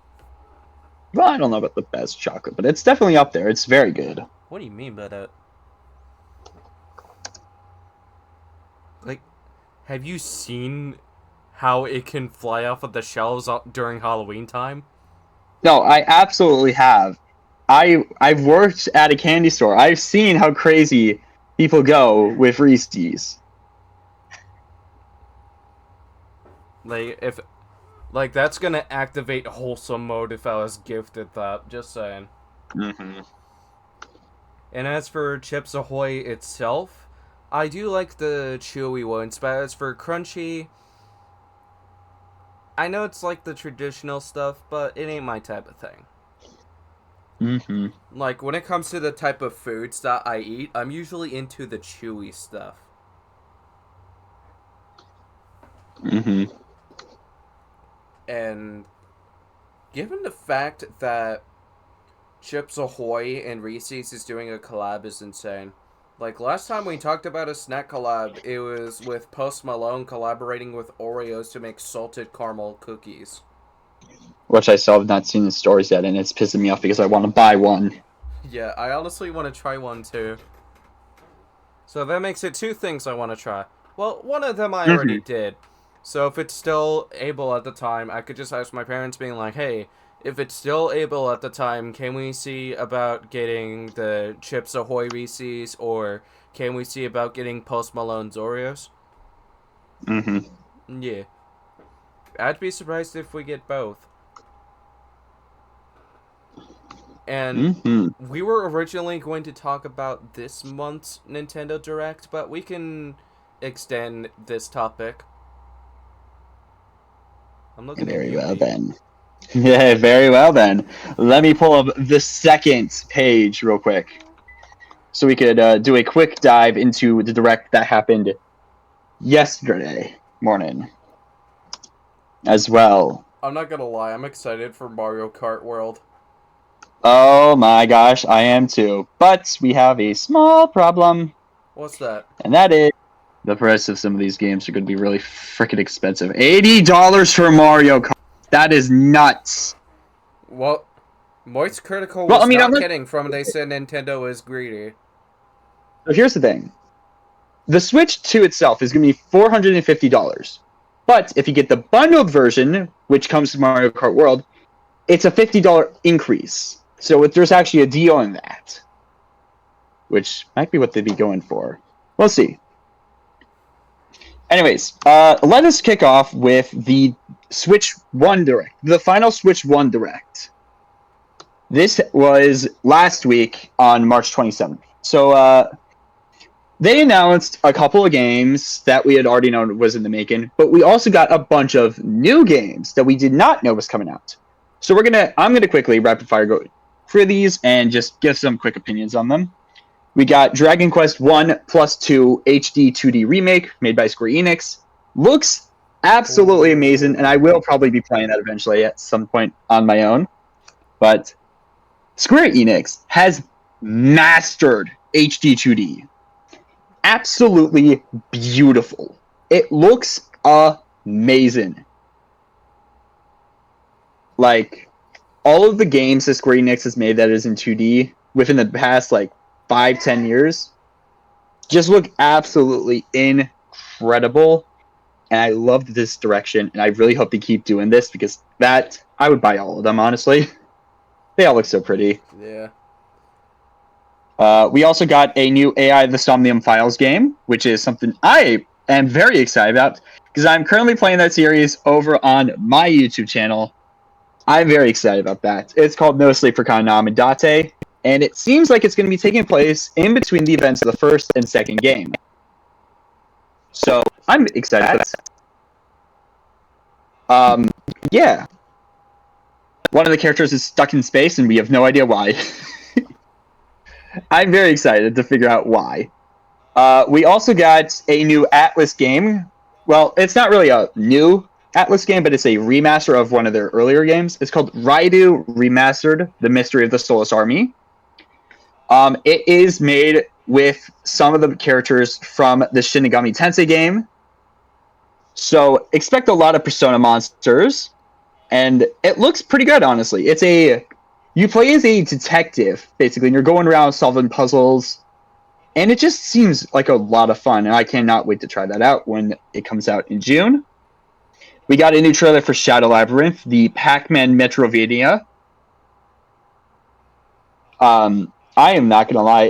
Well, I don't know about the best chocolate, but it's definitely up there. It's very good. What do you mean by that? Like, have you seen how it can fly off of the shelves during Halloween time? No, I absolutely have. I've worked at a candy store. I've seen how crazy people go with Reese's. Like, if... Like, that's gonna activate wholesome mode if I was gifted that. Just saying. Mm-hmm. And as for Chips Ahoy itself, I do like the chewy ones, but as for crunchy, I know it's like the traditional stuff, but it ain't my type of thing. Mm-hmm. Like, when it comes to the type of foods that I eat, I'm usually into the chewy stuff. Mm-hmm. And given the fact that Chips Ahoy and Reese's is doing a collab is insane. Like, last time we talked about a snack collab, it was with Post Malone collaborating with Oreos to make salted caramel cookies. Which I still have not seen the stores yet, and it's pissing me off because I want to buy one. Yeah, I honestly want to try one too. So that makes it 2 things I want to try. Well, one of them I already did. So if it's still able at the time, I could just ask my parents being like, hey, if it's still able at the time, can we see about getting the Chips Ahoy Reese's, or can we see about getting Post Malone's Oreos? Mm-hmm. Yeah. I'd be surprised if we get both. And Mm-hmm. we were originally going to talk about this month's Nintendo Direct, but we can extend this topic. I'm looking at Very you, well Pete. then. Yeah, very well then. Let me pull up the second page real quick, so we could do a quick dive into the direct that happened yesterday morning, as well. I'm not gonna lie, I'm excited for Mario Kart World. Oh my gosh, I am too. But we have a small problem, What's that? and that is the price of some of these games are going to be really freaking expensive. $80 for Mario Kart. That is nuts. Well, Moist Critical Well, was I mean, not I'm not- kidding from they said Nintendo is greedy. So here's the thing. The Switch 2 itself is going to be $450. But if you get the bundled version, which comes to Mario Kart World, it's a $50 increase. So there's actually a deal in that, which might be what they'd be going for. We'll see. Anyways, let us kick off with the Switch 1 Direct, the final Switch 1 Direct. This was last week on March 27th. So they announced a couple of games that we had already known was in the making, but we also got a bunch of new games that we did not know was coming out. So I'm gonna quickly rapid fire go through these and just give some quick opinions on them. We got Dragon Quest 1 plus 2 HD 2D remake made by Square Enix. Looks absolutely amazing, and I will probably be playing that eventually at some point on my own. But Square Enix has mastered HD 2D. Absolutely beautiful. It looks amazing. Like, all of the games that Square Enix has made that is in 2D within the past, like, 5-10 years just look absolutely incredible. And I loved this direction, and I really hope they keep doing this because I would buy all of them, honestly. They all look so pretty. Yeah. We also got a new AI The Somnium Files game, which is something I am very excited about because I'm currently playing that series over on my YouTube channel. I'm very excited about that. It's called No Sleep for Kanam and Date, and it seems like it's going to be taking place in between the events of the first and second game. So I'm excited for that. Yeah. One of the characters is stuck in space, and we have no idea why. I'm very excited to figure out why. We also got a new Atlas game. Well, it's not really a new Atlas game, but it's a remaster of one of their earlier games. It's called Raidu Remastered: The Mystery of the Soulless Army. It is made with some of the characters from the Shinigami Tensei game. So expect a lot of Persona monsters, and it looks pretty good, honestly. You play as a detective, basically, and you're going around solving puzzles, and it just seems like a lot of fun, and I cannot wait to try that out when it comes out in June. We got a new trailer for Shadow Labyrinth, the Pac-Man Metrovania. I am not gonna lie,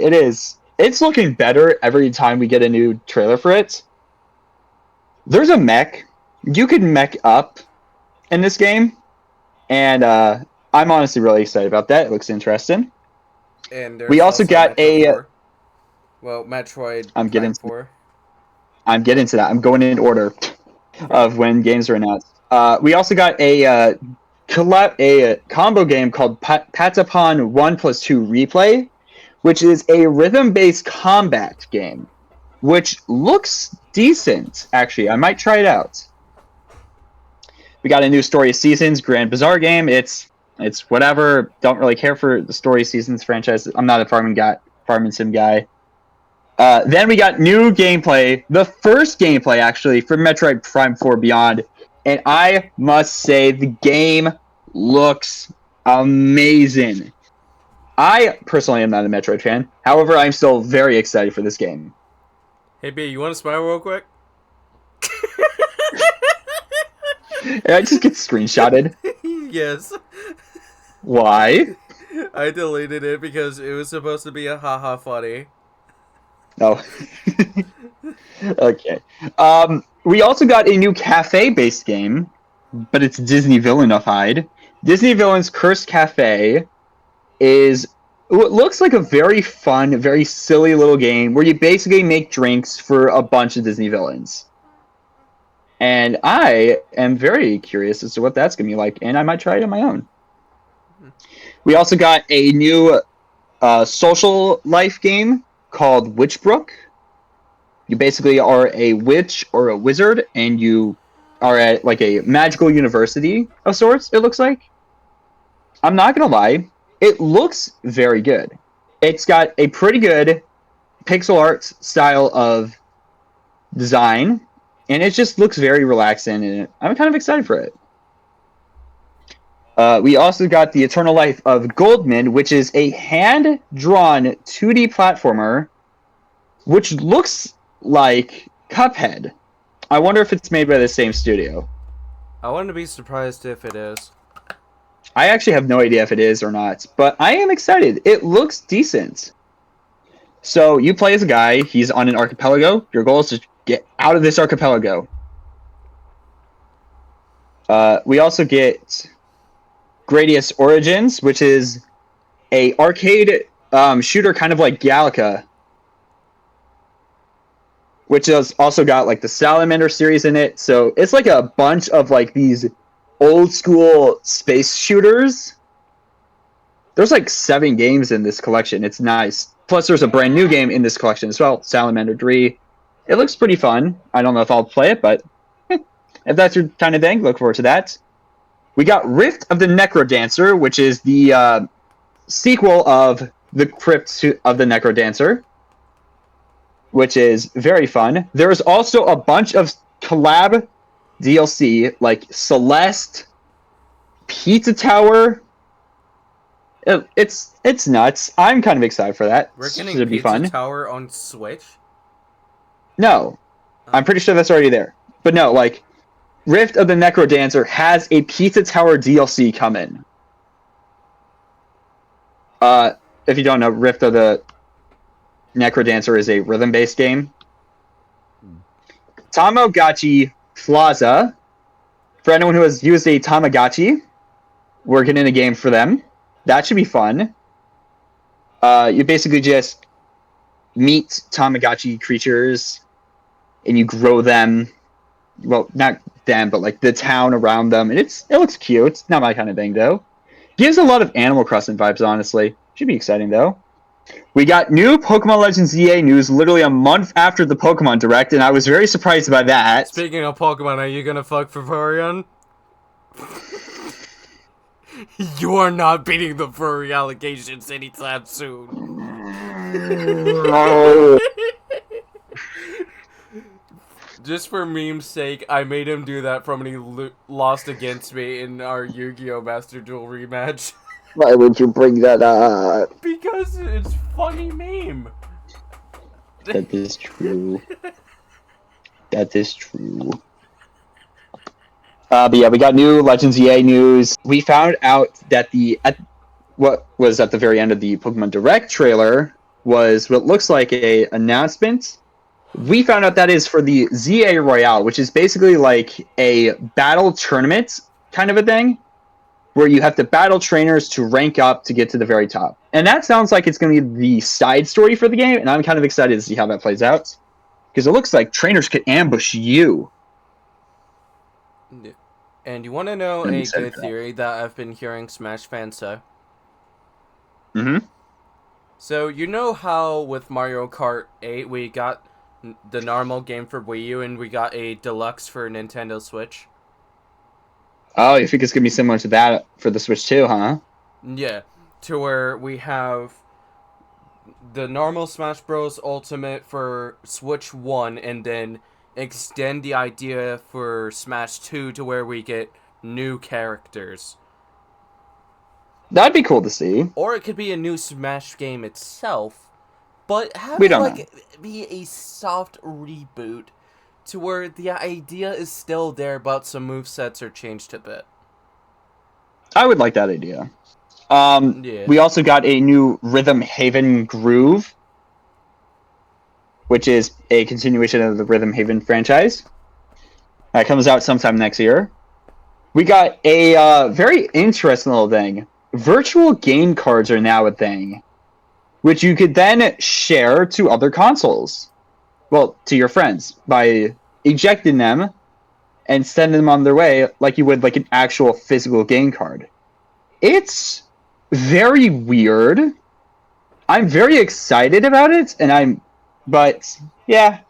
it's looking better every time we get a new trailer for it. There's a mech. You can mech up in this game, and I'm honestly really excited about that. It looks interesting. And we also got Metroid 4. Well, Metroid I'm getting 4. I'm getting to that. I'm going in order of when games are announced. We also got a combo game called Patapon 1+2 Replay, which is a rhythm-based combat game, which looks decent, actually. I might try it out. We got a new Story of Seasons Grand Bazaar game. It's whatever. Don't really care for the Story of Seasons franchise. I'm not a farming sim guy. Then we got new gameplay, the first gameplay, actually, for Metroid Prime 4 Beyond. And I must say, the game looks amazing. I personally am not a Metroid fan. However, I'm still very excited for this game. Hey, B, you want to smile real quick? I just get screenshotted. Yes. Why? I deleted it because it was supposed to be a haha funny. Oh. Okay. We also got a new cafe-based game, but it's Disney Villainified. Disney Villain's Cursed Cafe is what looks like a very fun, very silly little game where you basically make drinks for a bunch of Disney villains. And I am very curious as to what that's going to be like, and I might try it on my own. We also got a new social life game called Witchbrook. You basically are a witch or a wizard, and you are at like a magical university of sorts, it looks like. I'm not going to lie. It looks very good. It's got a pretty good pixel art style of design, and it just looks very relaxing, and I'm kind of excited for it. We also got The Eternal Life of Goldman, which is a hand-drawn 2D platformer, which looks like Cuphead. I wonder if it's made by the same studio. I wouldn't be surprised if it is. I actually have no idea if it is or not, but I am excited. It looks decent. So you play as a guy. He's on an archipelago. Your goal is to get out of this archipelago. We also get Gradius Origins, which is a arcade shooter kind of like Galaga, which has also got like the Salamander series in it. So it's like a bunch of like these old school space shooters. There's like 7 games in this collection. It's nice. Plus there's a brand new game in this collection as well, Salamander 3. It looks pretty fun. I don't know if I'll play it, but if that's your kind of thing, look forward to that. We got Rift of the Necrodancer, which is the sequel of the Crypt of the Necrodancer, which is very fun. There is also a bunch of collab DLC like Celeste, Pizza Tower. It's nuts. I'm kind of excited for that. We're getting Should be Pizza fun. Tower on Switch? No, I'm pretty sure that's already there. But no, like Rift of the Necrodancer has a Pizza Tower DLC coming. If you don't know, Rift of the Necrodancer is a rhythm-based game. Tamagotchi Plaza. For anyone who has used a Tamagotchi, we're getting a game for them. That should be fun. You basically just meet Tamagotchi creatures, and you grow them. Well, not them, but like the town around them, and it looks cute. It's not my kind of thing, though. Gives a lot of Animal Crossing vibes, honestly. Should be exciting, though. We got new Pokemon Legends EA news literally a month after the Pokemon Direct, and I was very surprised by that. Speaking of Pokemon, are you gonna fuck Vaporeon? You are not beating the furry allegations anytime soon. No. Just for meme's sake, I made him do that from when he lost against me in our Yu-Gi-Oh! Master Duel rematch. Why would you bring that up? Because it's funny meme. That is true. That is true. But yeah, we got new Legends EA news. We found out that what was at the very end of the Pokemon Direct trailer was what looks like a announcement. We found out that is for the ZA Royale, which is basically like a battle tournament kind of a thing, where you have to battle trainers to rank up to get to the very top. And that sounds like it's going to be the side story for the game, and I'm kind of excited to see how that plays out. Because it looks like trainers could ambush you. And you want to know a good theory that I've been hearing Smash fans say? Mm-hmm. So, you know how with Mario Kart 8 we got the normal game for Wii U and we got a deluxe for Nintendo Switch? Oh, you think it's going to be similar to that for the Switch too, huh? Yeah, to where we have the normal Smash Bros. Ultimate for Switch 1 and then extend the idea for Smash 2 to where we get new characters. That'd be cool to see. Or it could be a new Smash game itself, but have We it don't like be a soft reboot to where the idea is still there, but some movesets are changed a bit. I would like that idea. Yeah. We also got a new Rhythm Haven Groove, which is a continuation of the Rhythm Haven franchise. That comes out sometime next year. We got a very interesting little thing. Virtual game cards are now a thing, which you could then share to other consoles. Well, to your friends by ejecting them and sending them on their way like you would like an actual physical game card. It's very weird. I'm very excited about it, but yeah,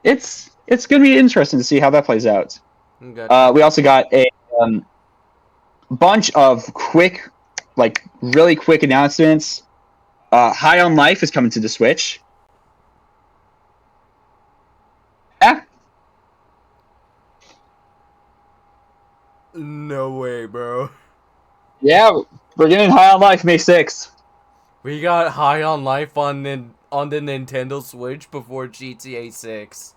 it's gonna be interesting to see how that plays out. Gotcha. We also got a bunch of quick, like really quick announcements. High on Life is coming to the Switch. Yeah. No way, bro. Yeah, we're getting High on Life May 6th. We got High on Life on the Nintendo Switch before GTA 6.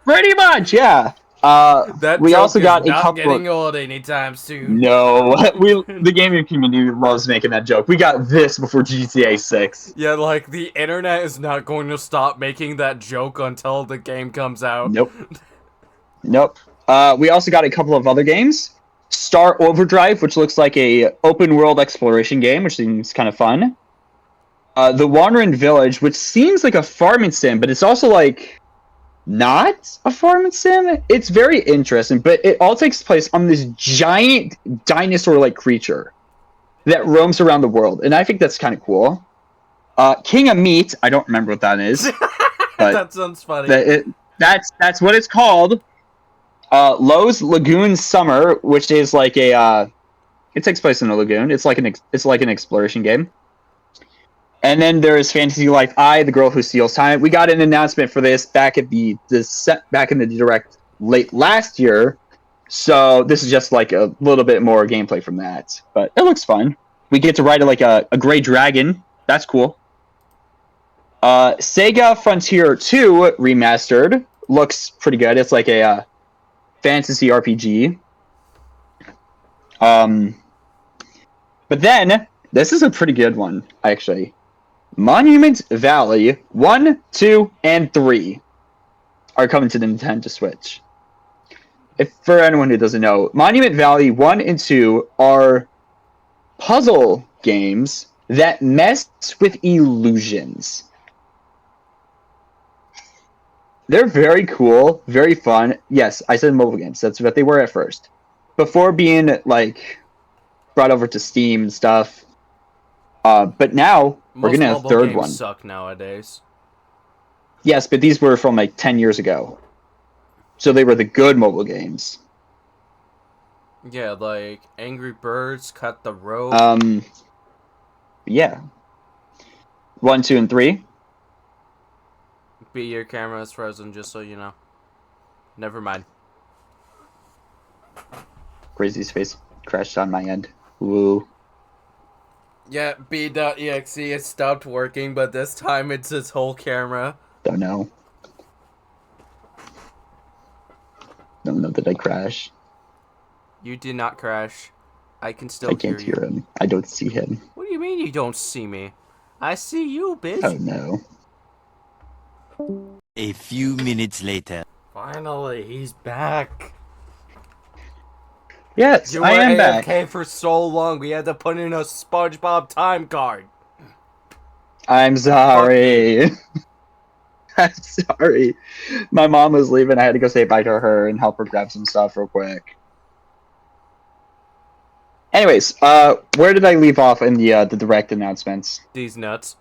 Pretty much, yeah. That we joke also is got a not couple. getting old anytime soon. No, the gaming community loves making that joke. We got this before GTA 6. Yeah, like the internet is not going to stop making that joke until the game comes out. Nope. We also got a couple of other games. Star Overdrive, which looks like a open world exploration game, which seems kind of fun. The Wandering Village, which seems like a farming sim, but it's also like not a farming sim. It's very interesting, but it all takes place on this giant dinosaur-like creature that roams around the world, and I think that's kind of cool. King of Meat, I don't remember what that is. But that sounds funny. That's what it's called. Lowe's Lagoon Summer, which is like a it takes place in a lagoon. It's like an exploration game. And then there is Fantasy Life I, The Girl Who Steals Time. We got an announcement for this back in the direct late last year. So this is just like a little bit more gameplay from that. But it looks fun. We get to ride like a gray dragon. That's cool. Sega Frontier 2 Remastered looks pretty good. It's like a fantasy RPG. But then, this is a pretty good one, actually. Monument Valley 1, 2, and 3 are coming to the Nintendo Switch. If for anyone who doesn't know, Monument Valley 1 and 2 are puzzle games that mess with illusions. They're very cool, very fun. Yes, I said mobile games. That's what they were at first. Before being, like, brought over to Steam and stuff. But now, we're getting a third one. Suck nowadays. Yes, but these were from, like, 10 years ago. So they were the good mobile games. Yeah, like Angry Birds, Cut the Rope. Yeah. 1, 2, and 3. B, your camera is frozen, just so you know. Never mind. Crazy's face crashed on my end. Woo. Yeah, B.exe, it stopped working, but this time it's his whole camera. Don't know. Don't know that I crashed. You did not crash. I can still I can't hear him. I don't see him. What do you mean you don't see me? I see you, bitch. Oh no. A few minutes later. Finally, he's back. Yes, You I were am AFK back. for so long, we had to put in a SpongeBob time card. I'm sorry. I'm sorry. My mom was leaving. I had to go say bye to her and help her grab some stuff real quick. Anyways, where did I leave off in the direct announcements? These nuts.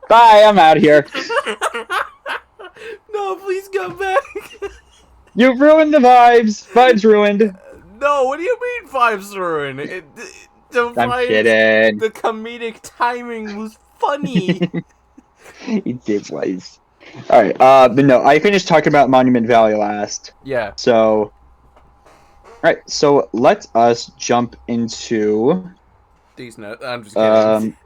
Bye, I'm out here. No, please come back. You've ruined the vibes. Vibes ruined. No, what do you mean vibes ruined? I'm kidding. The comedic timing was funny. It did was. Alright, but no, I finished talking about Monument Valley last. Yeah. So, alright, so let us jump into... These nuts. I'm just kidding.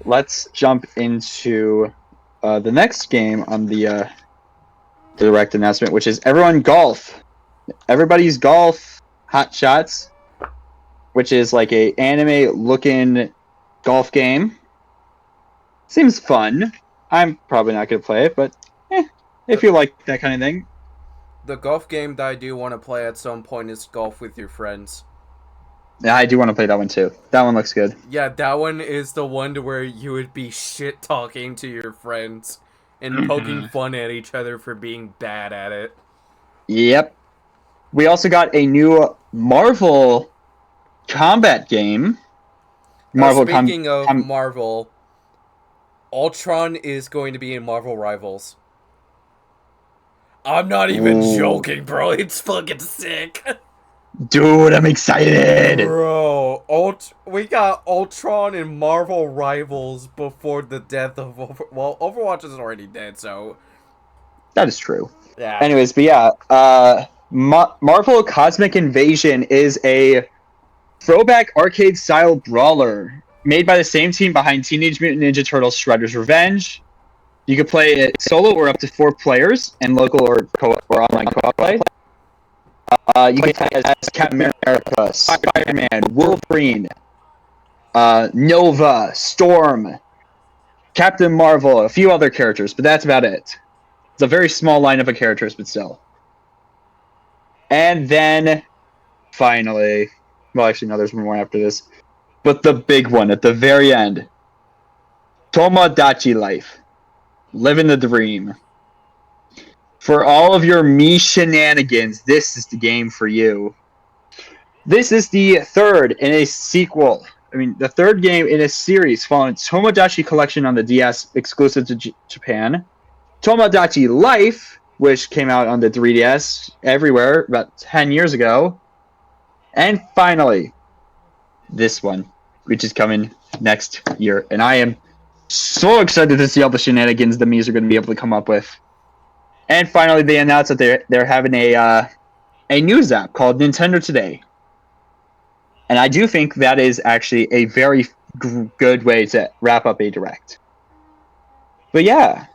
Let's jump into the next game on the direct announcement, which is Everyone Golf. Everybody's Golf Hot Shots, which is like a anime-looking golf game. Seems fun. I'm probably not going to play it, but if you like that kind of thing. The golf game that I do want to play at some point is Golf with Your Friends. Yeah, I do want to play that one too. That one looks good. Yeah, that one is the one to where you would be shit-talking to your friends and poking fun at each other for being bad at it. Yep. We also got a new Marvel combat game. Speaking of Marvel, Ultron is going to be in Marvel Rivals. I'm not even joking, bro. It's fucking sick. Dude, I'm excited. Bro, we got Ultron in Marvel Rivals before the death of Overwatch is already dead, so that is true. Yeah. Anyways, but yeah, Marvel Cosmic Invasion is a throwback arcade-style brawler made by the same team behind Teenage Mutant Ninja Turtles: Shredder's Revenge. You can play it solo or up to 4 players, and local or online co-op play. You can play as Captain America, Spider-Man, Wolverine, Nova, Storm, Captain Marvel, a few other characters, but that's about it. It's a very small lineup of characters, but still. And then, finally, well, actually, no, there's more after this, but the big one at the very end, Tomodachi Life, living the dream. For all of your me shenanigans, this is the game for you. This is the third in a sequel. The third game in a series following Tomodachi Collection on the DS, exclusive to Japan. Tomodachi Life, which came out on the 3DS everywhere about 10 years ago. And finally, this one, which is coming next year. And I am so excited to see all the shenanigans the Mii's are going to be able to come up with. And finally, they announced that they're having a news app called Nintendo Today. And I do think that is actually a very good way to wrap up a Direct. But yeah,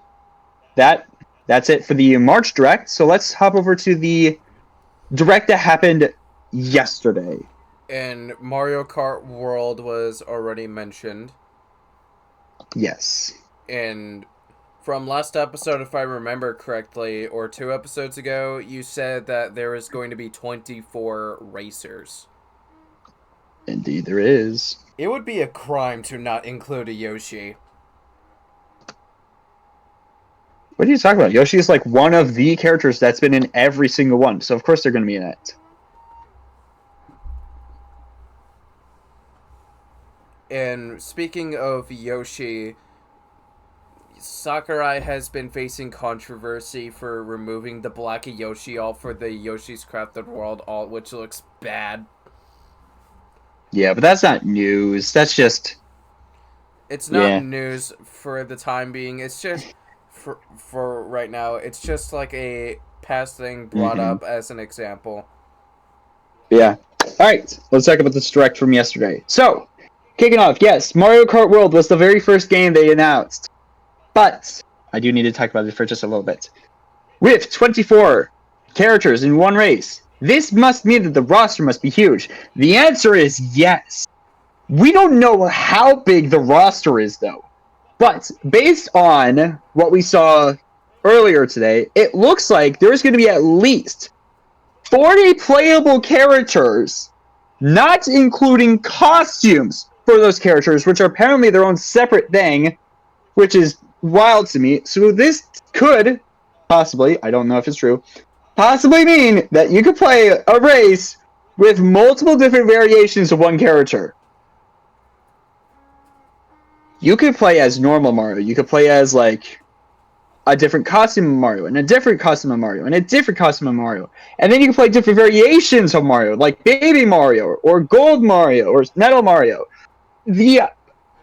that's it for the March Direct. So let's hop over to the Direct that happened yesterday. And Mario Kart World was already mentioned. Yes. And from last episode, if I remember correctly, or 2 episodes ago, you said that there is going to be 24 racers. Indeed, there is. It would be a crime to not include a Yoshi. What are you talking about? Yoshi is like one of the characters that's been in every single one, so of course they're going to be in it. And speaking of Yoshi, Sakurai has been facing controversy for removing the Black Yoshi alt for the Yoshi's Crafted World alt, which looks bad. Yeah, but that's not news. That's just... It's not news for the time being. It's just, for right now, it's just like a past thing brought up as an example. Yeah. Alright, let's talk about this Direct from yesterday. So, kicking off, yes, Mario Kart World was the very first game they announced. But, I do need to talk about it for just a little bit. With 24 characters in one race, this must mean that the roster must be huge. The answer is yes. We don't know how big the roster is, though. But, based on what we saw earlier today, it looks like there's going to be at least 40 playable characters, not including costumes for those characters, which are apparently their own separate thing, which is wild to me. So this could possibly, I don't know if it's true, possibly mean that you could play a race with multiple different variations of one character. You could play as normal Mario. You could play as, like, a different costume of Mario, and a different costume of Mario, and a different costume of Mario. And then you can play different variations of Mario, like Baby Mario, or Gold Mario, or Metal Mario. The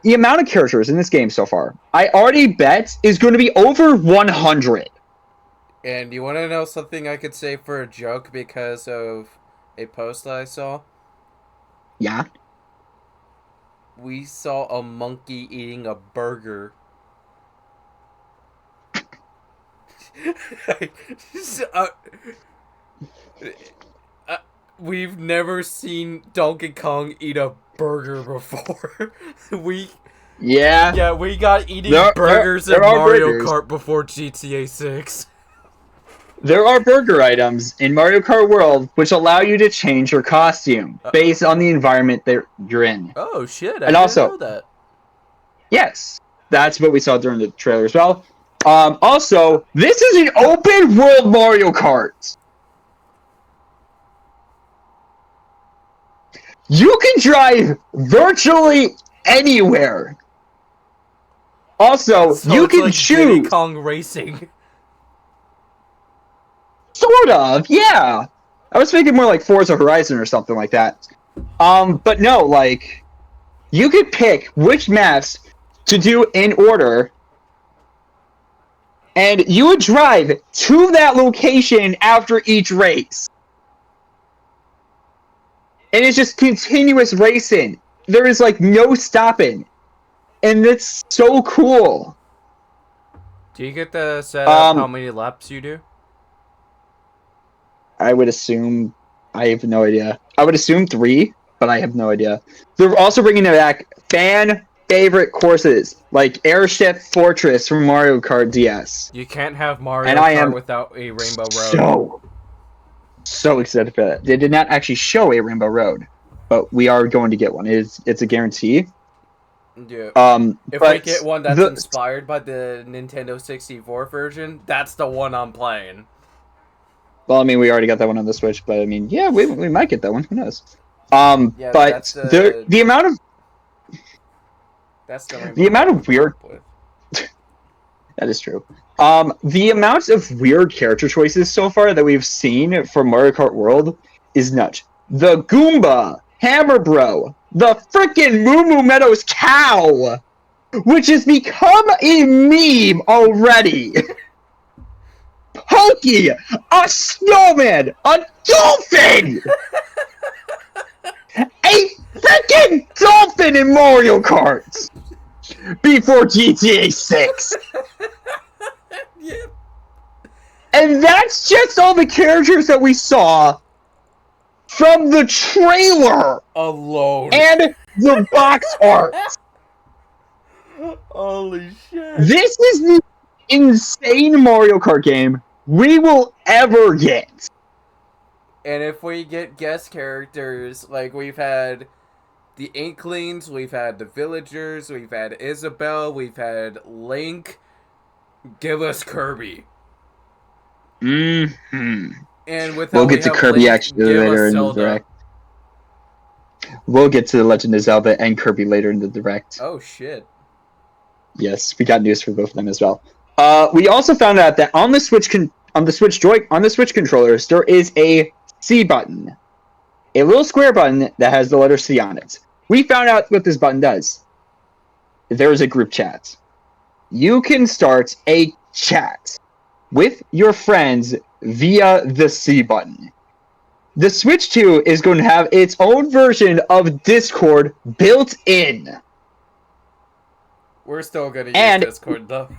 amount of characters in this game so far, I already bet, is going to be over 100. And you want to know something I could say for a joke because of a post that I saw? Yeah? We saw a monkey eating a burger. We've never seen Donkey Kong eat a burger before. Yeah, we got eating burgers in there are Mario burgers. Kart before GTA 6. There are burger items in Mario Kart World which allow you to change your costume based on the environment that you're in. Oh shit, I And also, didn't know that. Yes, that's what we saw during the trailer as well. Also, this is an open world Mario Kart. You can drive virtually anywhere. Also, So you it's can like choose. Diddy Kong Racing. Sort of, yeah. I was thinking more like Forza Horizon or something like that. But no, like, you could pick which maps to do in order, and you would drive to that location after each race. And it's just continuous racing. There is, like, no stopping. And it's so cool. Do you get the set up how many laps you do? I would assume... I have no idea. I would assume 3, but I have no idea. They're also bringing back fan-favorite courses, like Airship Fortress from Mario Kart DS. You can't have Mario And I Kart am without a Rainbow Road. So excited for that. They did not actually show a Rainbow Road, but we are going to get one. It's a guarantee. Yeah. If but we get one that's inspired by the Nintendo 64 version, that's the one I'm playing. Well, I mean, we already got that one on the Switch, but I mean, yeah, we might get that one. Who knows? Yeah, but the amount of that's the amount of weird that is true. The amount of weird character choices so far that we've seen from Mario Kart World is nuts. The Goomba, Hammer Bro, the frickin' Moo Moo Meadows cow, which has become a meme already. Pokey, a snowman, a dolphin, a frickin' dolphin in Mario Kart before GTA 6. Yeah. And that's just all the characters that we saw from the trailer Alone. and the box art. Holy shit. This is the insane Mario Kart game we will ever get. And if we get guest characters, like we've had the Inklings, we've had the Villagers, we've had Isabelle, we've had Link, give us Kirby. Mm-hmm. And with We'll how get we to have Kirby Link, actually give later us in the Zelda. direct. We'll get to The Legend of Zelda and Kirby later in the direct. Oh shit. Yes, we got news for both of them as well. We also found out that on the Switch controllers there is a C button, a little square button that has the letter C on it. We found out what this button does. There is a group chat. You can start a chat with your friends via the C button. The Switch 2 is going to have its own version of Discord built in. We're still gonna use And- Discord though.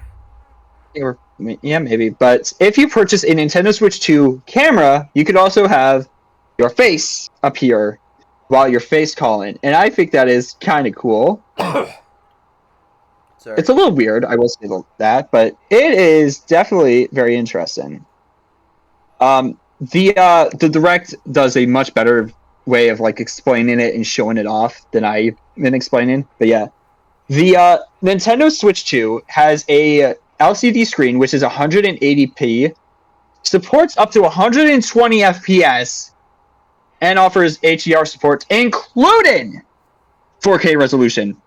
Yeah, maybe. But if you purchase a Nintendo Switch 2 camera, you could also have your face appear while you're face calling. And I think that is kind of cool. Sorry. It's a little weird, I will say that, but it is definitely very interesting. The Direct does a much better way of like explaining it and showing it off than I've been explaining. But yeah, the Nintendo Switch 2 has a LCD screen which is 180p, supports up to 120 FPS, and offers HDR support, including 4K resolution.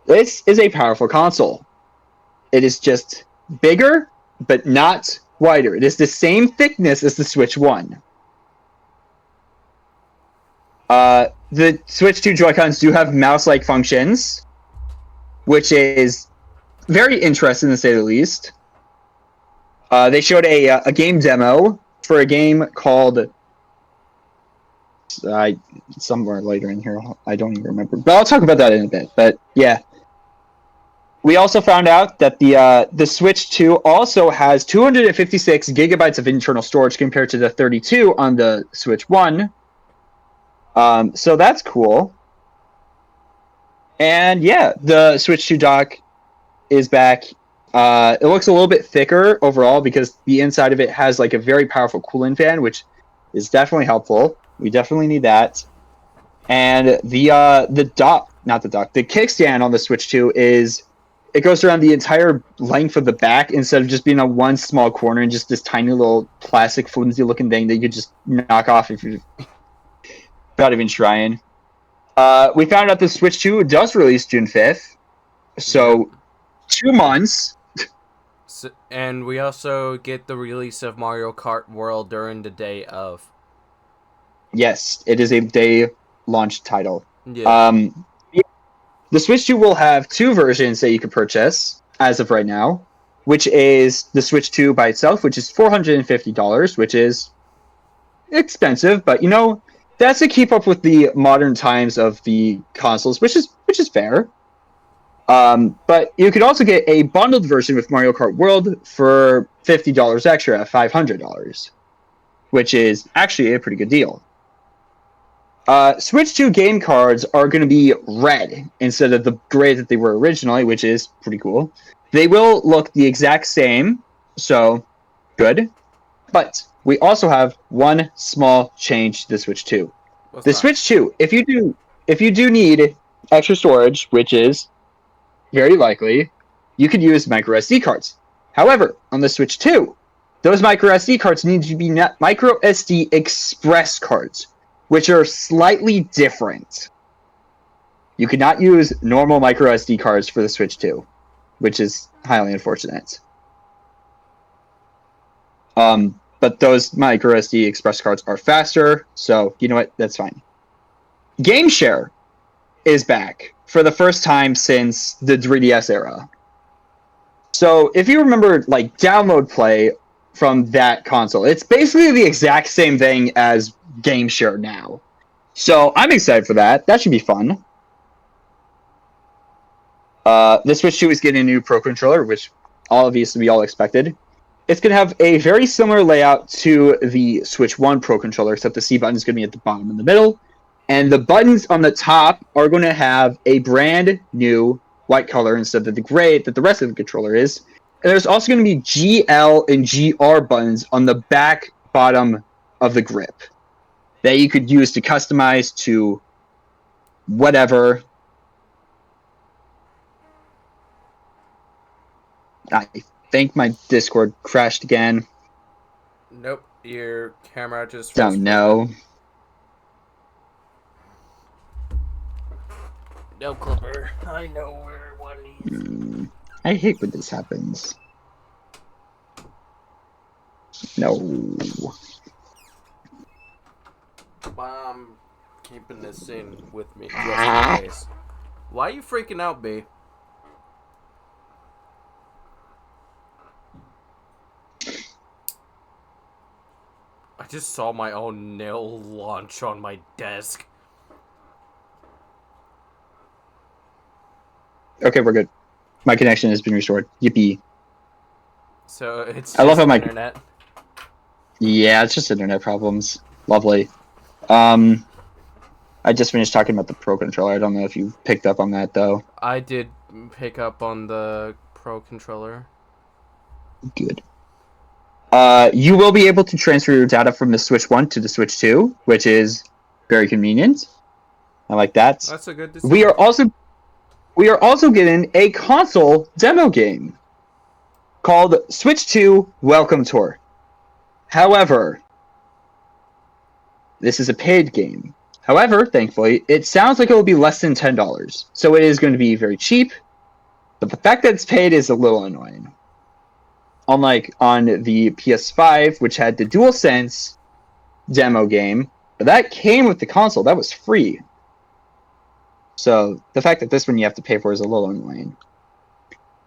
This is a powerful console. It is just bigger, but not wider. It is the same thickness as the Switch 1. The Switch 2 Joy-Cons do have mouse-like functions, which is very interesting to say the least. They showed a game demo for a game called... somewhere later in here, I don't even remember. But I'll talk about that in a bit. But yeah. We also found out that the Switch 2 also has 256 gigabytes of internal storage compared to the 32 on the Switch 1. So that's cool. And yeah, the Switch 2 dock is back. It looks a little bit thicker overall because the inside of it has like a very powerful cooling fan, which is definitely helpful. We definitely need that. And the kickstand on the Switch 2 it goes around the entire length of the back instead of just being on one small corner and just this tiny little plastic flimsy looking thing that you could just knock off if you without even trying. We found out the Switch 2 does release June 5th. So 2 months. So, and we also get the release of Mario Kart World during the day of. Yes, it is a day launch title. Yeah. The Switch 2 will have 2 versions that you can purchase as of right now, which is the Switch 2 by itself, which is $450, which is expensive, but you know, that's to keep up with the modern times of the consoles, which is fair. But you could also get a bundled version with Mario Kart World for $50 extra at $500, which is actually a pretty good deal. Switch 2 game cards are going to be red instead of the gray that they were originally, which is pretty cool. They will look the exact same, so good. But we also have one small change to the Switch 2. The Switch 2, if you do need extra storage, which is very likely, you could use micro SD cards. However, on the Switch 2, those micro SD cards need to be micro SD express cards, which are slightly different. You cannot use normal micro SD cards for the Switch 2. which is highly unfortunate. But those micro SD express cards are faster, so you know what? That's fine. Game Share is back for the first time since the 3DS era. So if you remember, like, download play from that console, it's basically the exact same thing as Game Share now. So I'm excited for that. That should be fun. The Switch 2 is getting a new Pro Controller, which obviously we all expected. It's going to have a very similar layout to the Switch 1 Pro Controller, except the C button is going to be at the bottom and the middle. And the buttons on the top are going to have a brand new white color instead of the gray that the rest of the controller is. And there's also going to be GL and GR buttons on the back bottom of the grip that you could use to customize to whatever. I think my Discord crashed again. Nope, your camera just... Don't know. No, Clipper. I know where one is. I hate when this happens. No. I'm keeping this in with me just in case. Why are you freaking out, B? I just saw my own nail launch on my desk. Okay, we're good. My connection has been restored. Yippee. So it's I love just how my internet. Yeah, it's just internet problems. Lovely. I just finished talking about the Pro Controller. I don't know if you picked up on that though. I did pick up on the Pro Controller. Good. You will be able to transfer your data from the Switch 1 to the Switch 2, which is very convenient. I like that. That's a good decision. We are also getting a console demo game called Switch 2 Welcome Tour. However, this is a paid game. However, thankfully, it sounds like it will be less than $10. So it is going to be very cheap, but the fact that it's paid is a little annoying. Unlike on the PS5, which had the DualSense demo game, but that came with the console. That was free. So the fact that this one you have to pay for is a little annoying.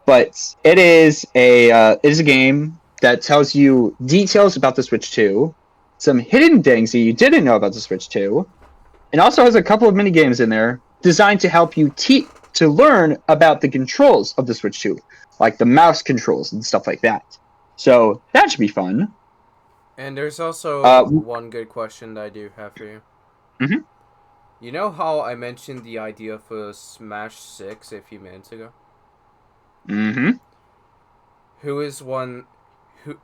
But it is a game that tells you details about the Switch 2, some hidden things that you didn't know about the Switch 2, and also has a couple of mini games in there designed to help you to learn about the controls of the Switch 2, like the mouse controls and stuff like that. So that should be fun. And there's also one good question that I do have for you. Mm-hmm. You know how I mentioned the idea for Smash 6 a few minutes ago? Mm-hmm. Who is one who,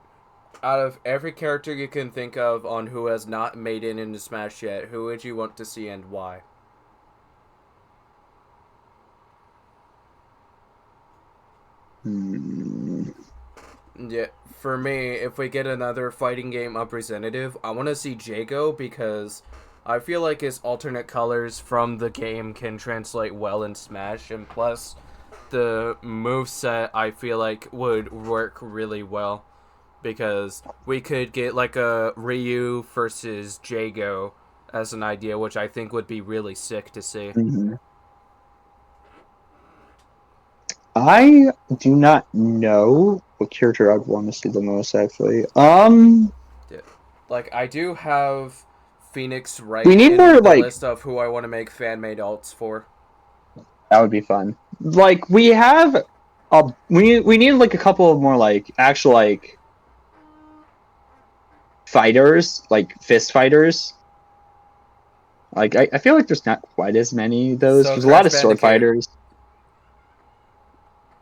out of every character you can think of on who has not made it into Smash yet, who would you want to see and why? Yeah, for me, if we get another fighting game representative, I want to see Jago because I feel like his alternate colors from the game can translate well in Smash, and plus, the moveset I feel like would work really well because we could get like a Ryu versus Jago as an idea, which I think would be really sick to see. Mm-hmm. I do not know what character I'd want to see the most, actually. Yeah. Like, I do have Phoenix right we need in more, the like, list of who I want to make fan-made alts for. that would be fun. Like, we have we need like a couple of more like actual like fighters, like fist fighters. Like I feel like there's not quite as many of those. So There's a lot of Crash sword Bandicoot. fighters.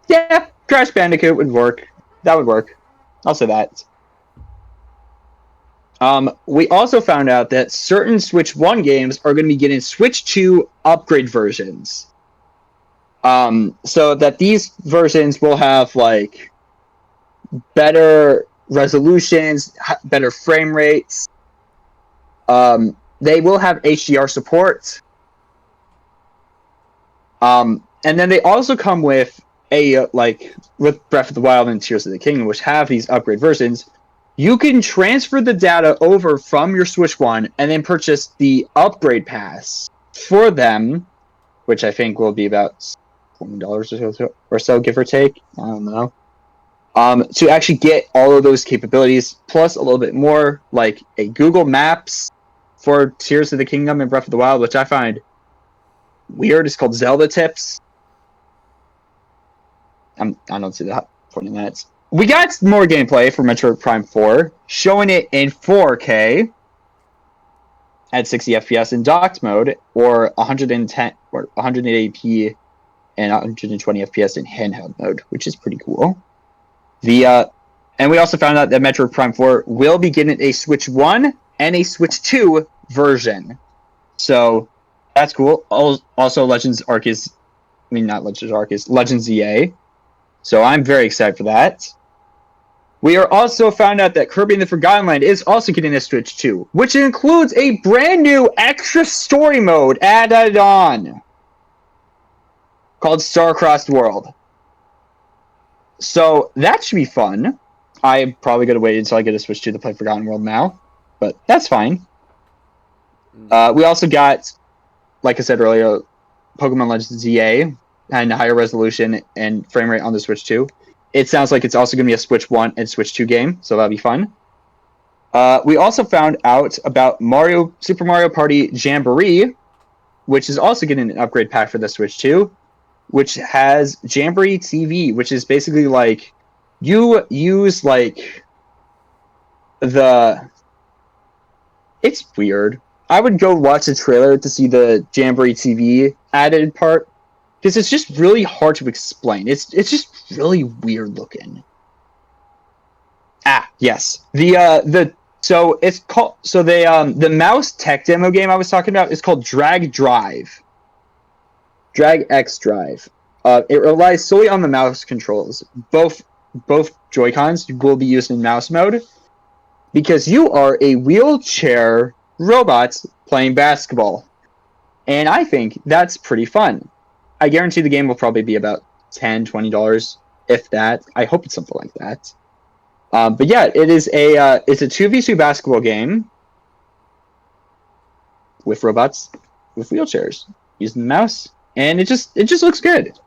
Yeah, Crash Bandicoot would work. That would work. I'll say that. We also found out that certain Switch 1 games are going to be getting Switch 2 upgrade versions. So that these versions will have like better resolutions, better frame rates. They will have HDR support. And then they also come with with Breath of the Wild and Tears of the Kingdom, which have these upgrade versions, you can transfer the data over from your Switch One and then purchase the upgrade pass for them, which I think will be about $20 or so, give or take. I don't know. To actually get all of those capabilities, plus a little bit more, like a Google Maps for Tears of the Kingdom and Breath of the Wild, which I find weird. It's called Zelda Tips. I don't see that point in that. We got more gameplay for Metroid Prime 4, showing it in 4K at 60 FPS in docked mode, or 110 or 180p and 120 FPS in handheld mode, which is pretty cool. And we also found out that Metroid Prime 4 will be getting a Switch 1 and a Switch 2 version. So that's cool. Also, Legends EA. So I'm very excited for that. We are also found out that Kirby and the Forgotten Land is also getting a Switch 2, which includes a brand new extra story mode added on called Star-Crossed World. So that should be fun. I'm probably going to wait until I get a Switch 2 to play Forgotten World now, but that's fine. We also got, like I said earlier, Pokemon Legends EA and higher resolution and frame rate on the Switch 2. It sounds like it's also going to be a Switch 1 and Switch 2 game, so that'll be fun. We also found out about Super Mario Party Jamboree, which is also getting an upgrade pack for the Switch 2, which has Jamboree TV, which is basically like you use like it's weird. I would go watch the trailer to see the Jamboree TV added part, because it's just really hard to explain. It's just really weird looking. Yes. The mouse tech demo game I was talking about is called Drag X Drive. It relies solely on the mouse controls. Both Joy-Cons will be used in mouse mode, because you are a wheelchair robot playing basketball. And I think that's pretty fun. I guarantee the game will probably be about $10, $20, if that. I hope it's something like that. But yeah, it's a 2v2 basketball game with robots with wheelchairs using the mouse, and it just looks good.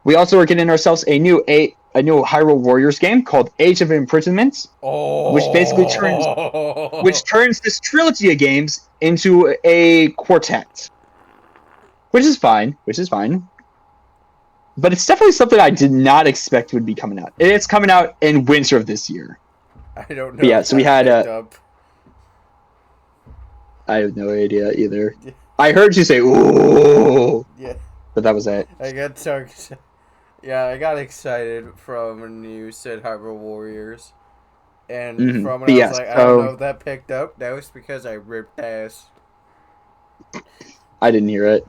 We also are getting ourselves a new Hyrule Warriors game called Age of Imprisonment, which basically turns this trilogy of games into a quartet, which is fine. But it's definitely something I did not expect would be coming out. It's coming out in winter of this year. I don't know. But yeah, so we had I have no idea either. Yeah. I heard you say "ooh," yeah, but that was it. I got excited from when you said Hyrule Warriors, and from when I was like, I don't know if that picked up. That was because I ripped ass. I didn't hear it.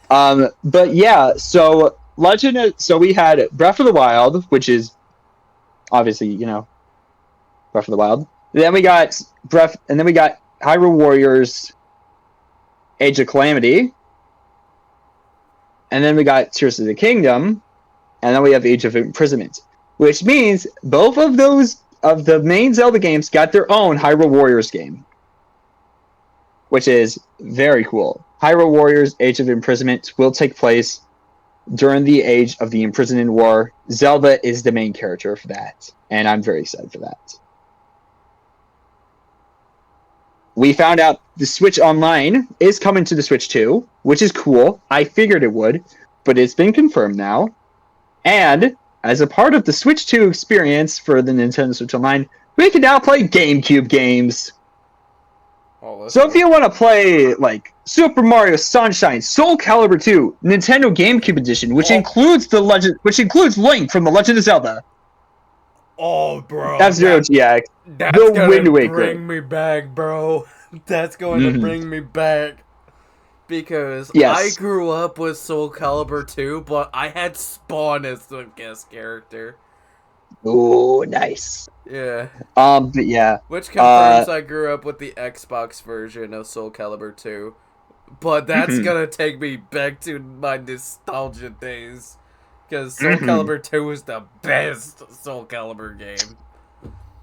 But yeah, so we had Breath of the Wild, which is obviously, Breath of the Wild. Then we got Hyrule Warriors Age of Calamity. And then we got Tears of the Kingdom, and then we have Age of Imprisonment, which means both of the main Zelda games got their own Hyrule Warriors game, which is very cool. Hyrule Warriors Age of Imprisonment will take place during the Age of the Imprisonment War. Zelda is the main character for that, and I'm very excited for that. We found out the Switch Online is coming to the Switch 2, which is cool. I figured it would, but it's been confirmed now. And as a part of the Switch 2 experience for the Nintendo Switch Online, we can now play GameCube games. So if you want to play like Super Mario Sunshine, Soul Calibur 2, Nintendo GameCube Edition, which includes Link from The Legend of Zelda. Oh, bro. F-Zero GX. That's gonna bring me back, bro. That's going to bring me back. Because I grew up with Soul Calibur 2, but I had Spawn as the guest character. Oh, nice. Yeah. But yeah. Which confirms I grew up with the Xbox version of Soul Calibur 2. But that's gonna take me back to my nostalgia days. Because Soul Calibur 2 is the best Soul Calibur game.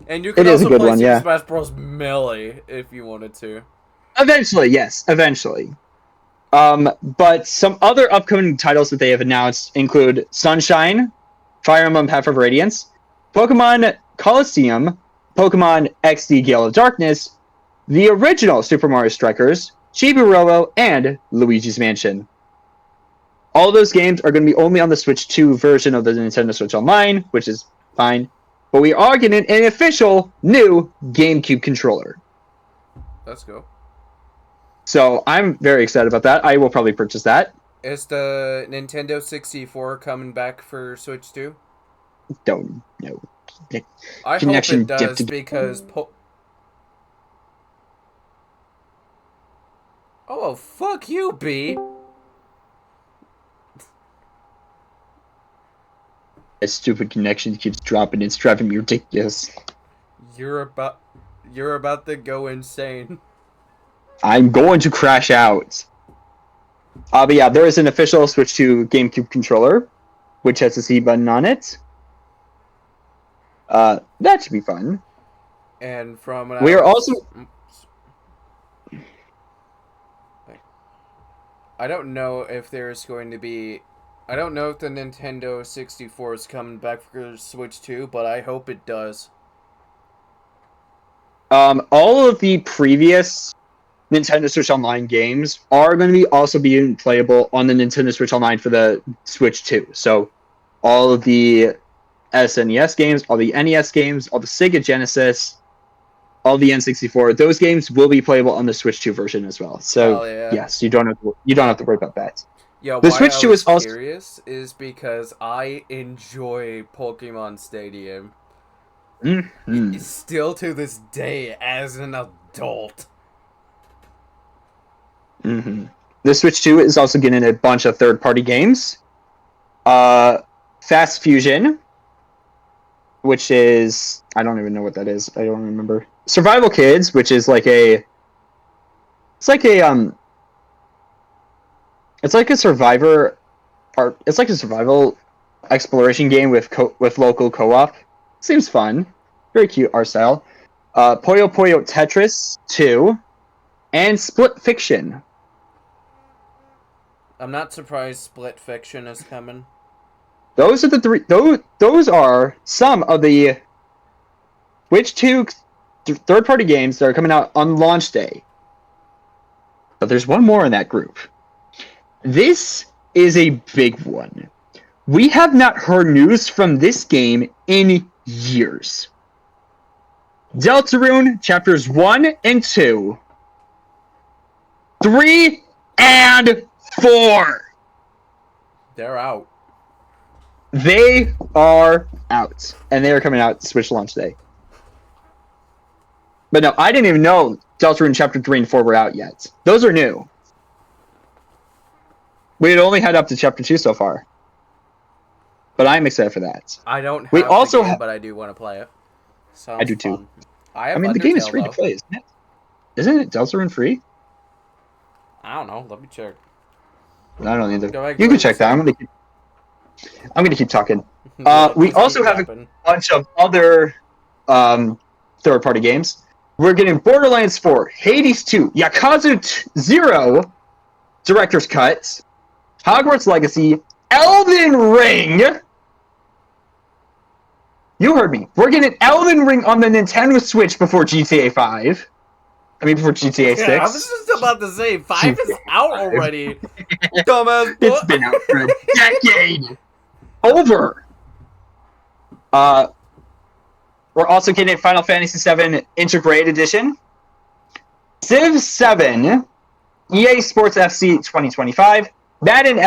And you It can is a also good play one, Super yeah. Smash Bros. Melee if you wanted to. Eventually, yes, eventually. But some other upcoming titles that they have announced include Sunshine, Fire Emblem Path of Radiance, Pokemon Coliseum, Pokemon XD Gale of Darkness, the original Super Mario Strikers, Chibi-Robo, and Luigi's Mansion. All those games are going to be only on the Switch 2 version of the Nintendo Switch Online, which is fine. But we are getting an official new GameCube controller. Let's go. So I'm very excited about that. I will probably purchase that. Is the Nintendo 64 coming back for Switch 2? Don't know. The I hope connection it does dipped because... Oh, fuck you, B! A stupid connection keeps dropping. It's driving me ridiculous. You're about to go insane. I'm going to crash out. But yeah, there is an official Switch 2 GameCube controller, which has a C button on it. That should be fun. And from We are also... I don't know if there's going to be... I don't know if the Nintendo 64 is coming back for Switch 2, but I hope it does. All of the previous Nintendo Switch Online games are going to be also being playable on the Nintendo Switch Online for the Switch 2. So all of the SNES games, all the NES games, all the Sega Genesis, all the N64, those games will be playable on the Switch 2 version as well. So yeah. yes, you don't have to worry about that. Yeah, the why Switch I 2 was is also curious is because I enjoy Pokemon Stadium. Still to this day as an adult. The Switch 2 is also getting a bunch of third-party games. Fast Fusion, which is... I don't even know what that is. I don't remember. Survival Kids, which is like a... It's like a survivor... It's like a survival exploration game with local co-op. Seems fun. Very cute art style. Puyo Puyo Tetris 2. And Split Fiction. I'm not surprised Split Fiction is coming. Those are the three. Those are some of the Switch 2 third-party games that are coming out on launch day. But there's one more in that group. This is a big one. We have not heard news from this game in years. Deltarune Chapters 1 and 2. 3 and 4. They're out. They are out. And they are coming out Switch launch day. But no, I didn't even know Deltarune Chapter 3 and 4 were out yet. Those are new. We had only had up to Chapter 2 so far. But I'm excited for that. I don't have we also the game, but I do want to play it. Sounds I do too. fun. I mean, the game is free to play, isn't it? Isn't it Deltarune free? I don't know. Let me check. I don't either. Go ahead, You can check that. I'm gonna keep talking. We also have a bunch of other third-party games. We're getting Borderlands 4, Hades 2, Yakuza 0, Director's Cut, Hogwarts Legacy, Elden Ring. You heard me. We're getting Elden Ring on the Nintendo Switch before GTA 5. I mean, before GTA 6. Yeah, I was just about to say, 5 is out already. Dumbass. It's been out for a decade. Over. We're also getting Final Fantasy VII Integrated Edition. Civ 7, EA Sports FC 2025, Madden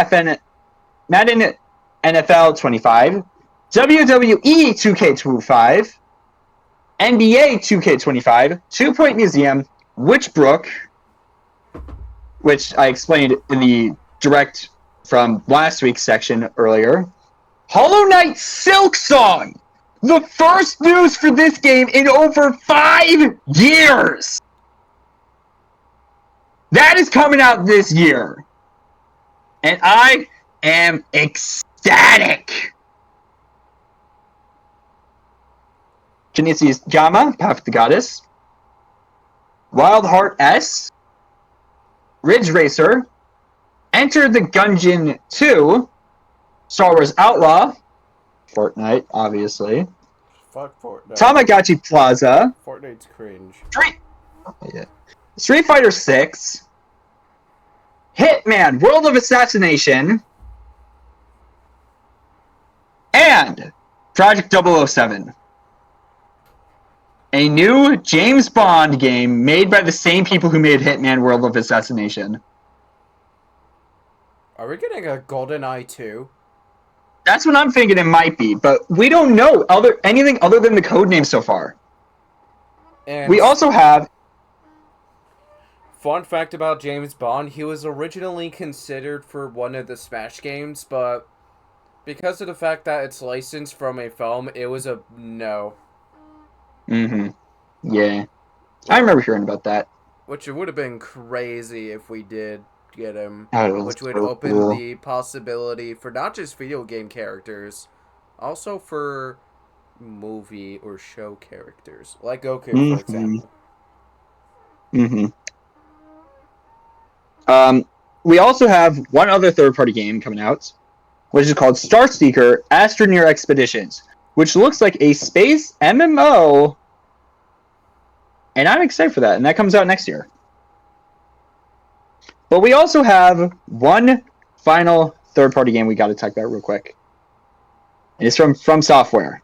NFL 25, WWE 2K25, NBA 2K25, 2 Point Museum, Witchbrook, which I explained in the direct from last week's section earlier, Hollow Knight Silksong, the first news for this game in over 5 years. That is coming out this year. And I am ecstatic. Static! Genesi's Gamma, Path of the Goddess. Wild Heart S. Ridge Racer. Enter the Gungeon 2. Star Wars Outlaw. Fortnite, obviously. Fuck Fortnite. Tamagotchi Plaza. Fortnite's cringe. Street Fighter 6. Hitman World of Assassination. And Project 007. A new James Bond game made by the same people who made Hitman World of Assassination. Are we getting a GoldenEye 2? That's what I'm thinking it might be, but we don't know anything other than the code name so far. And we also have... Fun fact about James Bond, he was originally considered for one of the Smash games, but because of the fact that it's licensed from a film, it was a no. Mm-hmm. Yeah. I remember hearing about that. Which it would have been crazy if we did get him. Oh, Which would so open cool. the possibility for not just video game characters, also for movie or show characters. Like Goku, for example. Mm-hmm. We also have one other third-party game coming out, which is called Starseeker Astroneer Expeditions, which looks like a space MMO, and I'm excited for that, and that comes out next year. But we also have one final third-party game we got to talk about real quick. And it's from Software.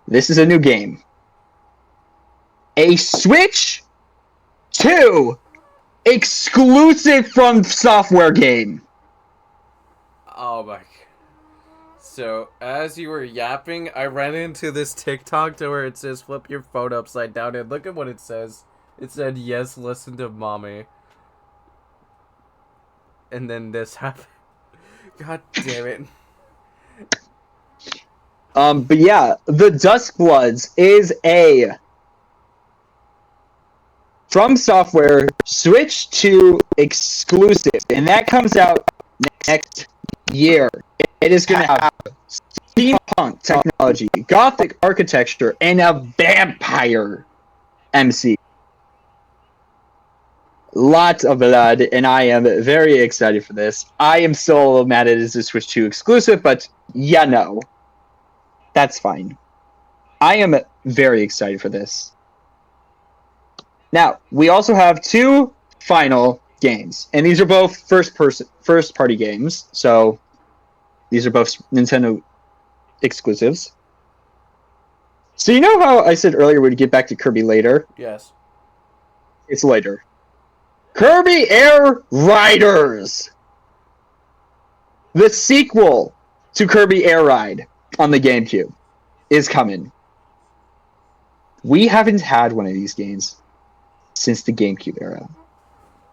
This is a new game. A Switch 2 exclusive from Software game. Oh my. So, as you were yapping, I ran into this TikTok to where it says flip your phone upside down, and look at what it says. It said, yes, listen to mommy. And then this happened. God damn it. But yeah, the Duskbloods is a From Software Switch 2 exclusive, and that comes out next year. It is going to have steampunk technology, gothic architecture, and a vampire MC. Lots of blood, and I am very excited for this. I am still a little mad it is a Switch 2 exclusive, but yeah, no. That's fine. I am very excited for this. Now, we also have two final games, and these are both first-party games, so these are both Nintendo exclusives. So you know how I said earlier we'd get back to Kirby later? Yes. It's later. Kirby Air Riders! The sequel to Kirby Air Ride on the GameCube is coming. We haven't had one of these games since the GameCube era.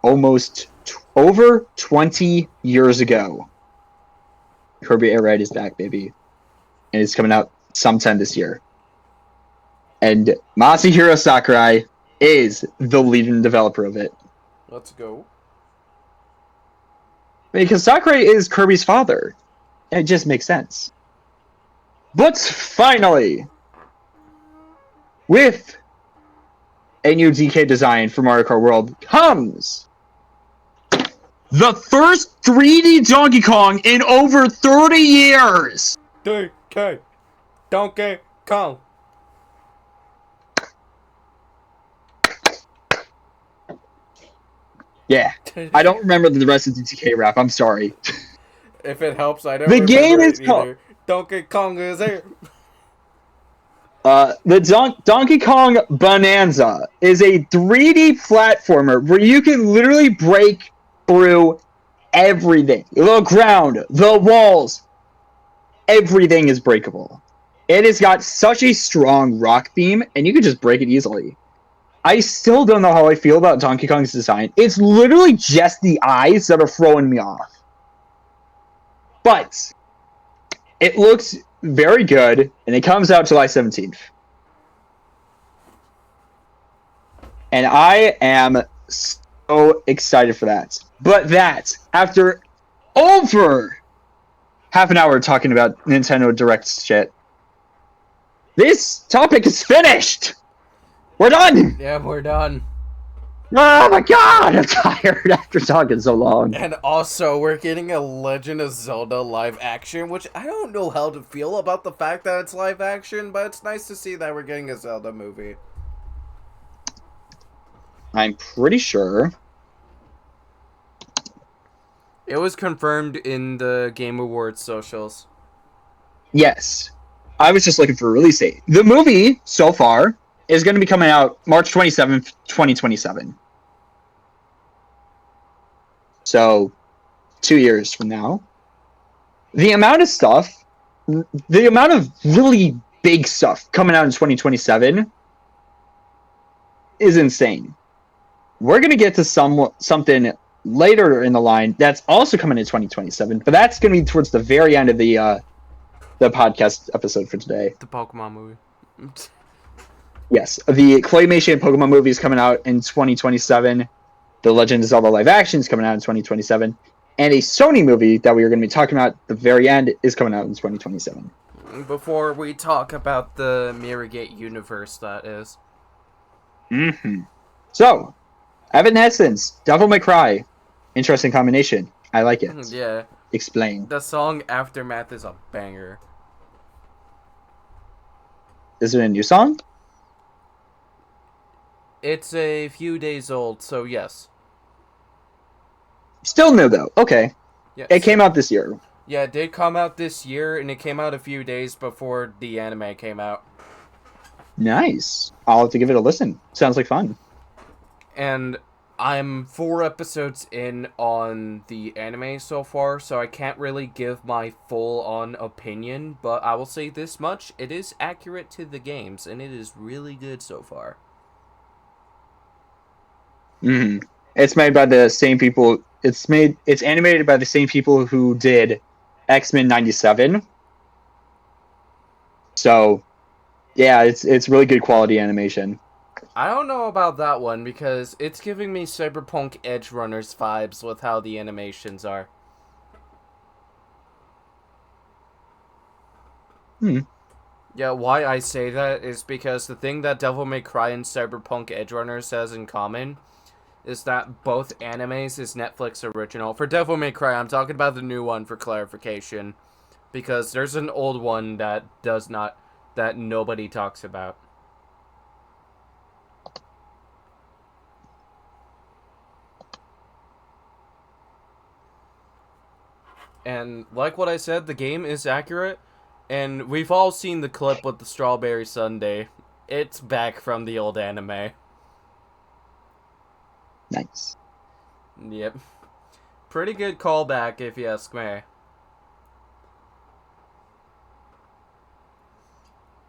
Almost over 20 years ago. Kirby Air Ride is back, baby. And it's coming out sometime this year. And Masahiro Sakurai is the leading developer of it. Let's go. Because Sakurai is Kirby's father. It just makes sense. But finally, with a new DK design for Mario Kart World comes the first 3D Donkey Kong in over 30 years! DK. Donkey Kong. Yeah, I don't remember the rest of the DK rap, I'm sorry. If it helps, I don't The remember game it is called... either. Donkey Kong is here. The Donkey Kong Bonanza is a 3D platformer where you can literally break through everything. The ground, the walls, everything is breakable. It has got such a strong rock theme, and you can just break it easily. I still don't know how I feel about Donkey Kong's design. It's literally just the eyes that are throwing me off. But it looks very good, and it comes out July 17th. And I am so excited for that. But that, after over half an hour talking about Nintendo Direct shit. This topic is finished. We're done. Yeah, we're done. Oh my god, I'm tired after talking so long. And also, we're getting a Legend of Zelda live action, which I don't know how to feel about the fact that it's live action, but it's nice to see that we're getting a Zelda movie. I'm pretty sure. It was confirmed in the Game Awards socials. Yes. I was just looking for a release date. The movie, so far, is going to be coming out March 27th, 2027. So, 2 years from now. The amount of stuff, the amount of really big stuff coming out in 2027 is insane. We're going to get to something later in the line that's also coming in 2027, but that's going to be towards the very end of the podcast episode for today. The Pokemon movie. Yes, the Claymation Pokemon movie is coming out in 2027. The Legend of Zelda live action is coming out in 2027. And a Sony movie that we are going to be talking about at the very end is coming out in 2027. Before we talk about the Mirrorgate universe, that is. Mm-hmm. So, Evanescence, Devil May Cry. Interesting combination. I like it. Yeah. Explain. The song Aftermath is a banger. Is it a new song? It's a few days old, so yes. Still new, though. Okay. Yeah, It came out this year. Yeah, it did come out this year, and it came out a few days before the anime came out. Nice. I'll have to give it a listen. Sounds like fun. And I'm 4 episodes in on the anime so far, so I can't really give my full-on opinion, but I will say this much. It is accurate to the games, and it is really good so far. Mm-hmm. It's made by the same people. It's animated by the same people who did X-Men 97. So, yeah, it's really good quality animation. I don't know about that one, because it's giving me Cyberpunk Edge Runners vibes with how the animations are. Yeah, why I say that is because the thing that Devil May Cry and Cyberpunk Edge Runners has in common is that both animes is Netflix original. For Devil May Cry, I'm talking about the new one for clarification, because there's an old one that that nobody talks about. And like what I said, the game is accurate, and we've all seen the clip with the strawberry sundae. It's back from the old anime. Nice. Yep. Pretty good callback, if you ask me.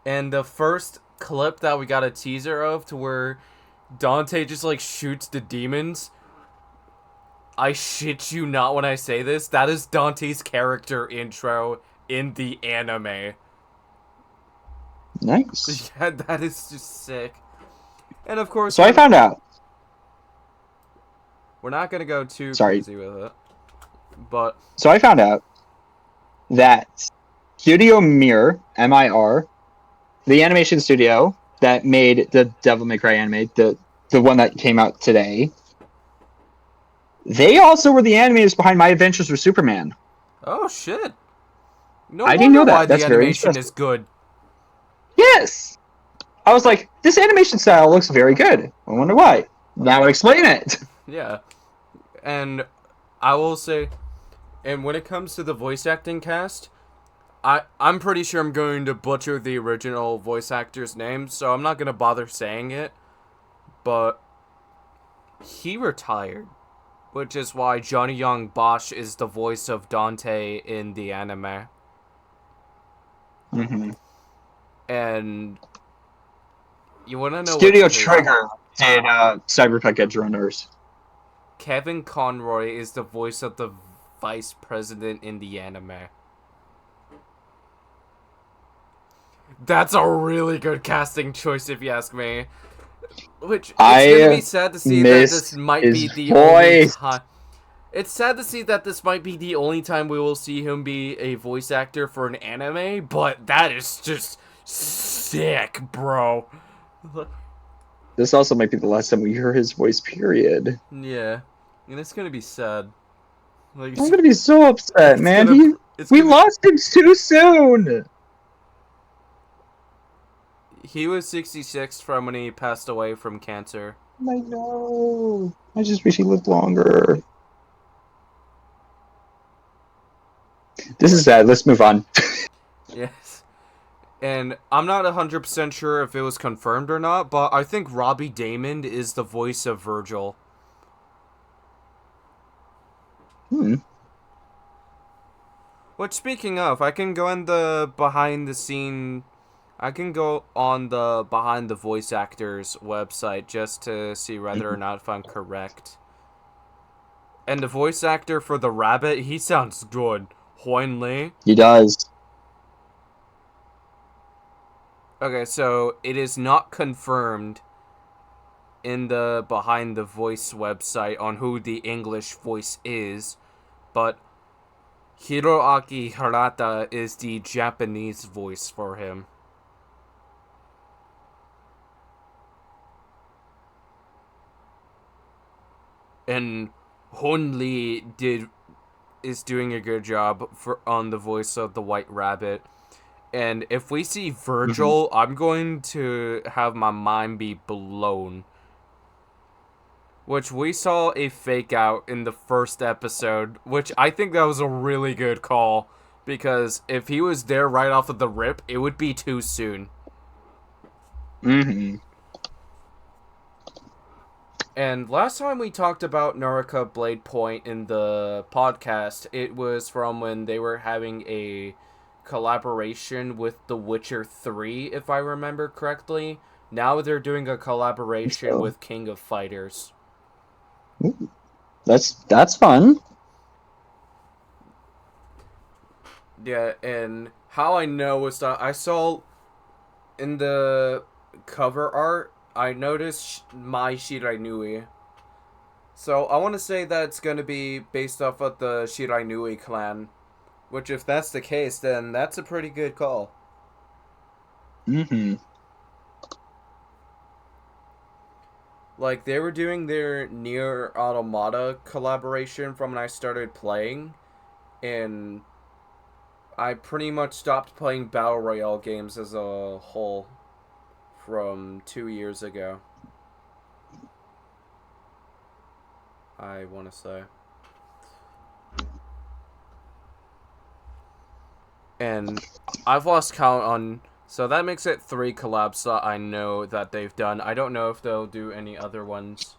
And the first clip that we got a teaser of to where Dante just, like, shoots the demons. I shit you not when I say this. That is Dante's character intro in the anime. Nice. Yeah, that is just sick. And of course... So I found out. We're not gonna go too Sorry. crazy with it. But... So I found out that Studio Mir, M-I-R, the animation studio that made the Devil May Cry anime, the one that came out today, they also were the animators behind My Adventures with Superman. Oh, shit. No I didn't know wonder that. why That's the very animation interesting. is good. Yes! I was like, this animation style looks very good. I wonder why. Now explain it. Yeah. And I will say, and when it comes to the voice acting cast, I'm pretty sure I'm going to butcher the original voice actor's name, so I'm not going to bother saying it. But he retired, which is why Johnny Young Bosch is the voice of Dante in the anime. Mm-hmm. And you want to know Studio what's crazy? Trigger did Cyberpunk Edge Runners. Kevin Conroy is the voice of the vice president in the anime. That's a really good casting choice, if you ask me. Which, it's gonna be sad to see that this might be the only time. It's sad to see that this might be the only time we will see him be a voice actor for an anime, but that is just sick, bro. This also might be the last time we hear his voice, period. Yeah, and it's gonna be sad. Like, I'm gonna be so upset, it's man. gonna, it's We gonna, lost him too soon! He was 66 from when he passed away from cancer. I know. I just wish he lived longer. This is sad. Let's move on. Yes. And I'm not 100% sure if it was confirmed or not, but I think Robbie Damon is the voice of Virgil. Which, speaking of, I can go on the behind the scene... I can go on the behind the voice actors website just to see whether or not if I'm correct. And the voice actor for the rabbit, he sounds good. Hoin Lee. He does. Okay, so it is not confirmed in the behind the voice website on who the English voice is, but Hiroaki Harata is the Japanese voice for him. And Hon Lee is doing a good job on the voice of the White Rabbit. And if we see Virgil, I'm going to have my mind be blown. Which we saw a fake out in the first episode, which I think that was a really good call. Because if he was there right off of the rip, it would be too soon. And last time we talked about Naraka Blade Point in the podcast, it was from when they were having a collaboration with The Witcher 3, if I remember correctly. Now they're doing a collaboration with King of Fighters. Ooh, that's fun. Yeah, and how I know was that I saw in the cover art, I noticed Mai Shirainui. So I want to say that it's going to be based off of the Shirainui clan. Which, if that's the case, then that's a pretty good call. Like, they were doing their Nier Automata collaboration from when I started playing. And I pretty much stopped playing Battle Royale games as a whole from 2 years ago. I want to say. And I've lost count on... So that makes it 3 collabs that I know that they've done. I don't know if they'll do any other ones.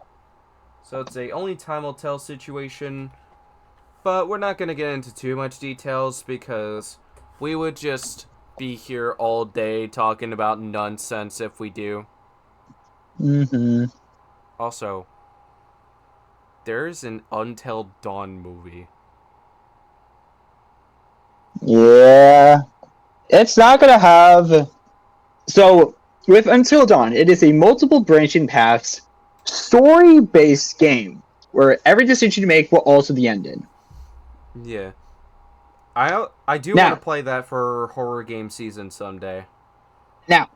So it's a only time will tell situation. But we're not going to get into too much details because we would just be here all day talking about nonsense if we do. Also, there's an Until Dawn movie. Yeah. It's not gonna have... So, with Until Dawn, it is a multiple branching paths, story-based game, where every decision you make will alter the ending. Yeah. I do want to play that for horror game season someday. Now,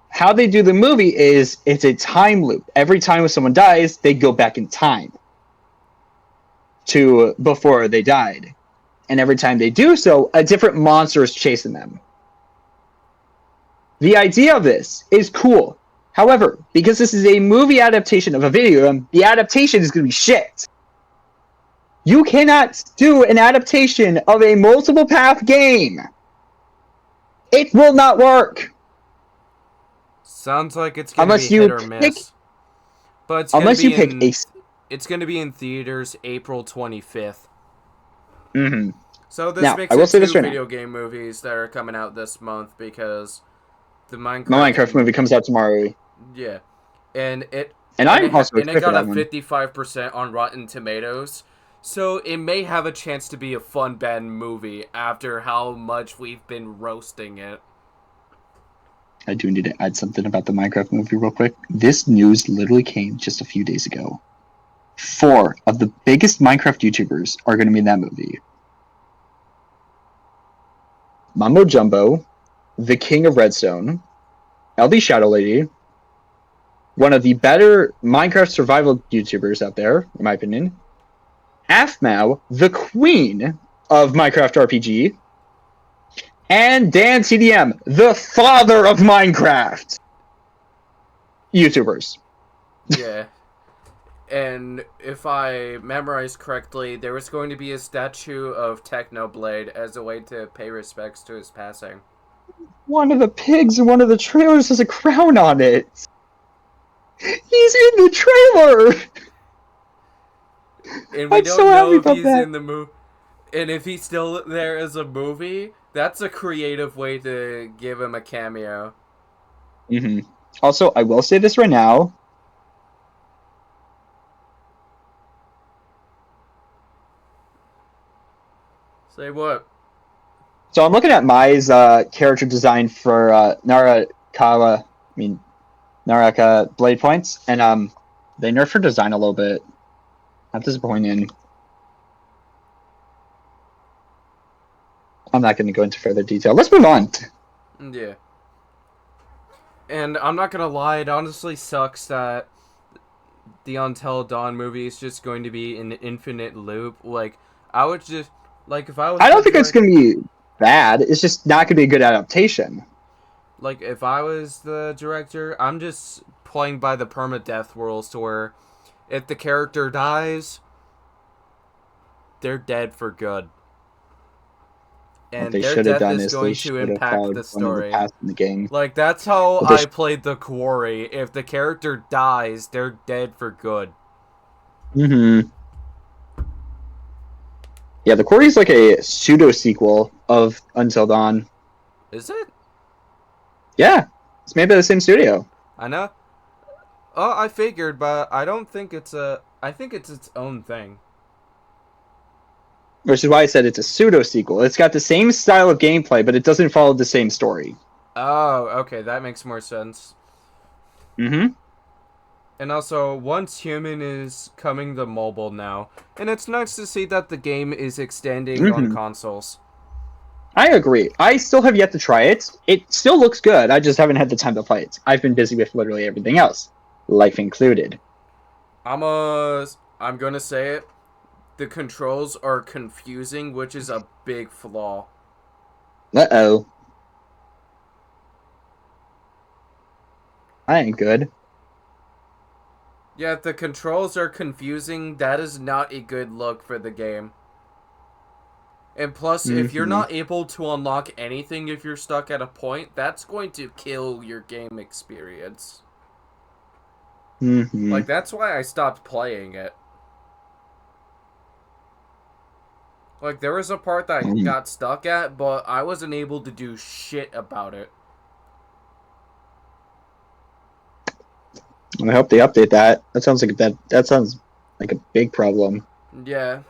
how they do the movie is, it's a time loop. Every time when someone dies, they go back in time to before they died. And every time they do so, a different monster is chasing them. The idea of this is cool. However, because this is a movie adaptation of a video game, the adaptation is going to be shit. You cannot do an adaptation of a multiple path game. It will not work. Sounds like it's going to be hit or miss. But it's unless you pick a... It's going to be in theaters April 25th. Mm-hmm. So this now, makes it 2 video game movies that are coming out this month because the Minecraft movie comes out tomorrow. Yeah. And it got a 55% on Rotten Tomatoes. So it may have a chance to be a fun bad movie after how much we've been roasting it. I do need to add something about the Minecraft movie real quick. This news literally came just a few days ago. 4 of the biggest Minecraft YouTubers are going to be in that movie. Mumbo Jumbo, the King of Redstone, LD Shadow Lady, one of the better Minecraft survival YouTubers out there, in my opinion, Aphmau, the Queen of Minecraft RPG, and Dan TDM, the father of Minecraft YouTubers. Yeah. And if I memorize correctly, there was going to be a statue of Technoblade as a way to pay respects to his passing. One of the pigs in one of the trailers has a crown on it. He's in the trailer. And we I'm don't so know happy if about he's that. in the movie. And if he's still there as a movie, that's a creative way to give him a cameo. Mm-hmm. Also, I will say this right now. Say what? So I'm looking at Mai's character design for Naraka Blade Points, and they nerfed her design a little bit. That's disappointing. I'm not going to go into further detail. Let's move on. Yeah. And I'm not gonna lie, it honestly sucks that the Until Dawn movie is just going to be an infinite loop. Like, I would just... Like, if I was I the don't think it's going to be bad. It's just not going to be a good adaptation. Like, if I was the director, I'm just playing by the permadeath rules to where if the character dies, they're dead for good. What And they their should have death done is is they going to should have impact followed the one of the story. paths in the game. Like, that's how But they I played the Quarry. If the character dies, they're dead for good. Mm-hmm. Yeah, the Quarry is like a pseudo sequel of Until Dawn. Is it? Yeah, it's made by the same studio. I know. Oh, I figured, but I don't think it's a... I think it's its own thing. Which is why I said it's a pseudo sequel. It's got the same style of gameplay, but it doesn't follow the same story. Oh, okay, that makes more sense. Mm-hmm. And also, Once Human is coming to mobile now. And it's nice to see that the game is extending on consoles. I agree. I still have yet to try it. It still looks good. I just haven't had the time to play it. I've been busy with literally everything else, life included. I'm gonna say it. The controls are confusing, which is a big flaw. Uh-oh. I ain't good. Yeah, if the controls are confusing, that is not a good look for the game. And plus, if you're not able to unlock anything if you're stuck at a point, that's going to kill your game experience. Mm-hmm. Like, that's why I stopped playing it. Like, there was a part that I got stuck at, but I wasn't able to do shit about it. I hope they update that. That sounds like that sounds like a big problem. Yeah.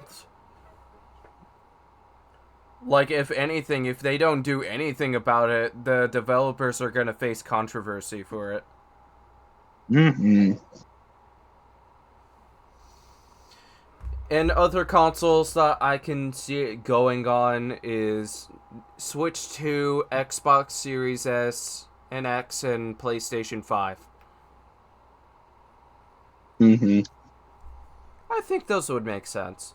Like, if anything, if they don't do anything about it, the developers are gonna face controversy for it. Mm-hmm. And other consoles that I can see it going on is Switch 2, Xbox Series S and X, and PlayStation 5. Mm-hmm. I think those would make sense.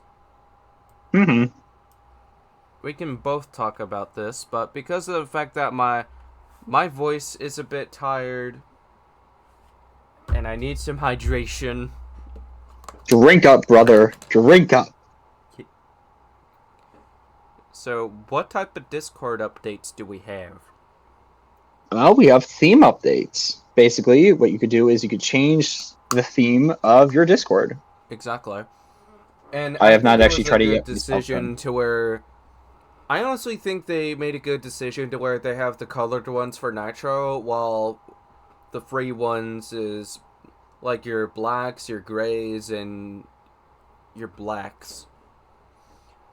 Mm-hmm. We can both talk about this, but because of the fact that my voice is a bit tired and I need some hydration. Drink up, brother. Drink up. So, what type of Discord updates do we have? Well, we have theme updates. Basically, what you could do is you could change the theme of your Discord. Exactly. And I have not think it actually was tried a it good yet. decision to where I honestly think they made a good decision to where they have the colored ones for Nitro, while the free ones is like your blacks, your grays, and your blacks.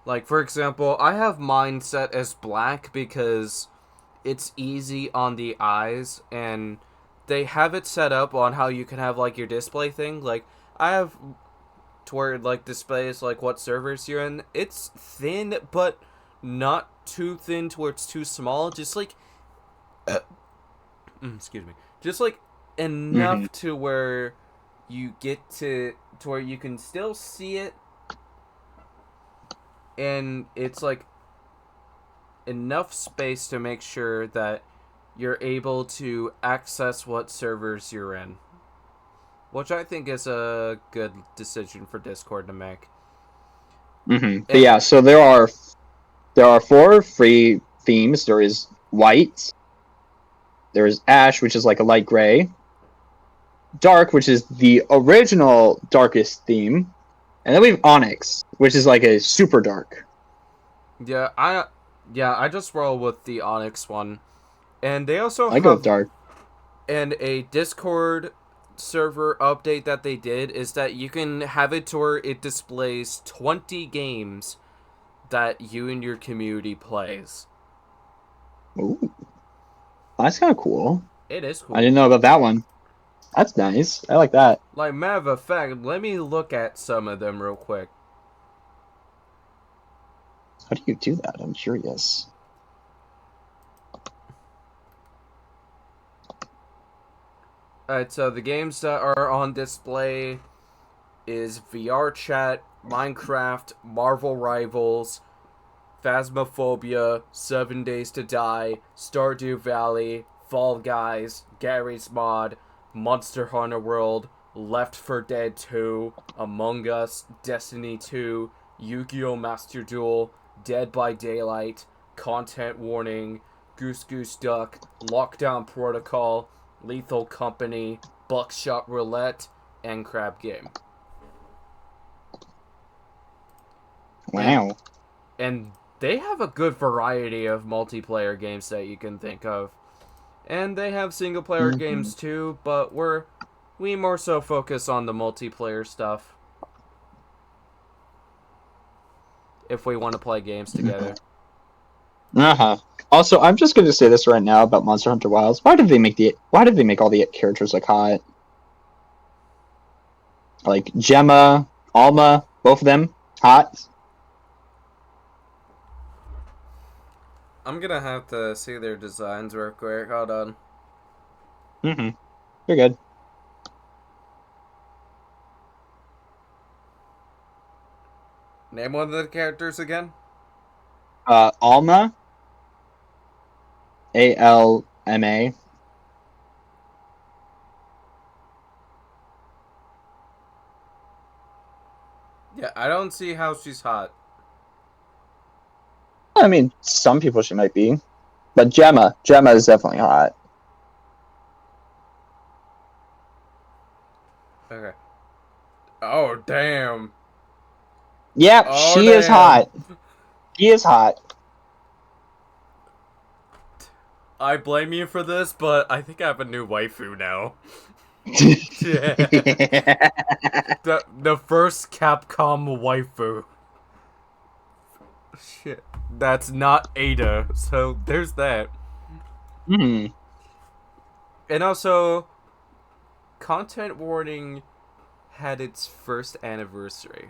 Like, for example, I have mine set as black because it's easy on the eyes, and they have it set up on how you can have, like, your display thing. Like, I have to where it like displays like what servers you're in. It's thin, but not too thin to where it's too small. Just like, excuse me, just like Hmm. enough to where you get to where you can still see it, and it's like enough space to make sure that you're able to access what servers you're in, which I think is a good decision for Discord to make. But And yeah, so there are four free themes. There is white, there is ash, which is like a light gray, dark, which is the original darkest theme, and then we have onyx, which is like a super dark. yeah, I just roll with the Onyx one. And they also I go with have dark. and a Discord server update that they did is that you can have it to where it displays 20 games that you and your community plays. Ooh, that's kind of cool. It is I cool. didn't know about that one. That's nice. I like that. Like, matter of fact, let me look at some of them real quick. How do you do that? I'm curious. Alright, so the games that are on display is VR Chat, Minecraft, Marvel Rivals, Phasmophobia, 7 Days to Die, Stardew Valley, Fall Guys, Gary's Mod, Monster Hunter World, Left 4 Dead 2, Among Us, Destiny 2, Yu-Gi-Oh! Master Duel, Dead by Daylight, Content Warning, Goose Goose Duck, Lockdown Protocol, Lethal Company, Buckshot Roulette, and Crab Game. And Wow. and they have a good variety of multiplayer games that you can think of. And they have single player Hmm. games too, but we more so focus on the multiplayer stuff if we want to play games together. Uh-huh. Also, I'm just going to say this right now about Monster Hunter Wilds. Why did they make all the characters like hot? Like Gemma, Alma, both of them hot. I'm gonna have to see their designs real quick. Hold on. Mm-hmm. You're good. Name one of the characters again. Alma, Alma. Yeah, I don't see how she's hot. I mean, some people she might be, but Gemma is definitely hot. Okay. Oh damn. Yep, Oh she is damn. hot. She is hot. I blame you for this, but I think I have a new waifu now. Yeah. The first Capcom waifu. Shit. That's not Ada, so there's that. Hmm. And also, Content Warning had its first anniversary.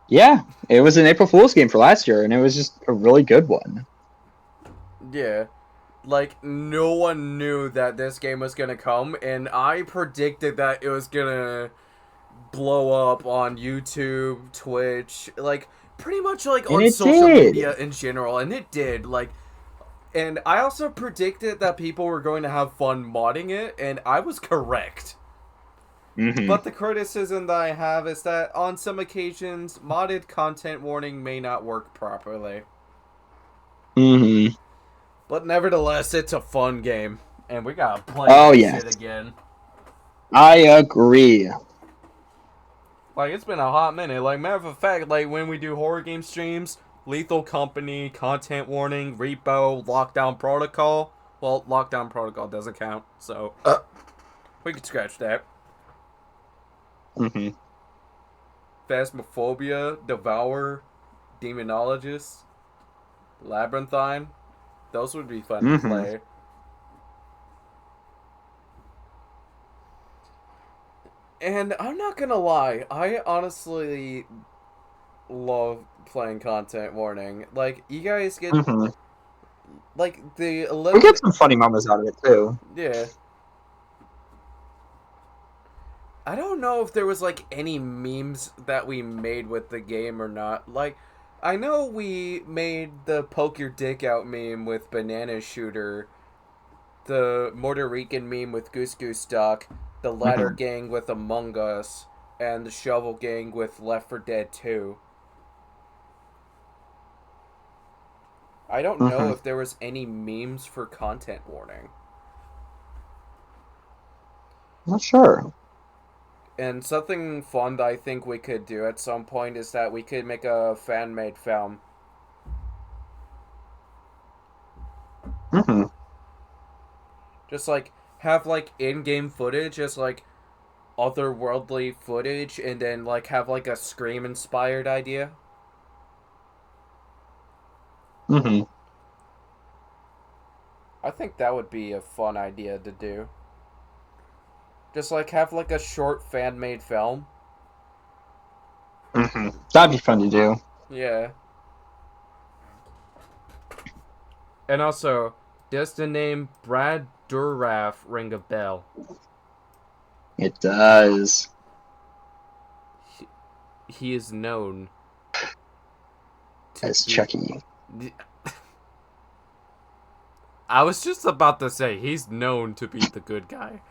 Yeah, it was an April Fool's game for last year, and it was just a really good one. Yeah. Like, no one knew that this game was gonna come, and I predicted that it was gonna blow up on YouTube, Twitch, like, pretty much, like, And on it social did. media in general, and it did. Like, and I also predicted that people were going to have fun modding it, and I was correct. Hmm. But the criticism that I have is that on some occasions, modded content warning may not work properly. Hmm. But nevertheless, it's a fun game, and we gotta play Oh that yes, shit again. I agree. Like, it's been a hot minute. Like, matter of fact, like, when we do horror game streams, Lethal Company, Content Warning, Repo, Lockdown Protocol. Well, Lockdown Protocol doesn't count, so we can scratch that. Hmm. Phasmophobia, Devour, Demonologist, Labyrinthine. Those would be fun to Hmm. play. And I'm not gonna lie, I honestly love playing content warning. Like, you guys get, Hmm. like, the We get 11... some funny moments out of it too. Yeah. I don't know if there was, like, any memes that we made with the game or not. Like, I know we made the poke your dick out meme with Banana Shooter, the Puerto Rican meme with Goose Goose Duck, the Ladder Hmm. Gang with Among Us, and the Shovel Gang with Left 4 Dead 2. I don't know Hmm. if there was any memes for content warning. Not sure. And something fun that I think we could do at some point is that we could make a fan-made film. Hmm. Just, like, have, like, in-game footage as, like, otherworldly footage, and then, like, have, like, a Scream-inspired idea. Hmm. I think that would be a fun idea to do. Just, like, have, like, a short fan-made film. Hmm. That'd be fun to do. Yeah. And also, does the name Brad Douraf ring a bell? It does. He is known to As be... Chucky. I was just about to say, he's known to be the good guy.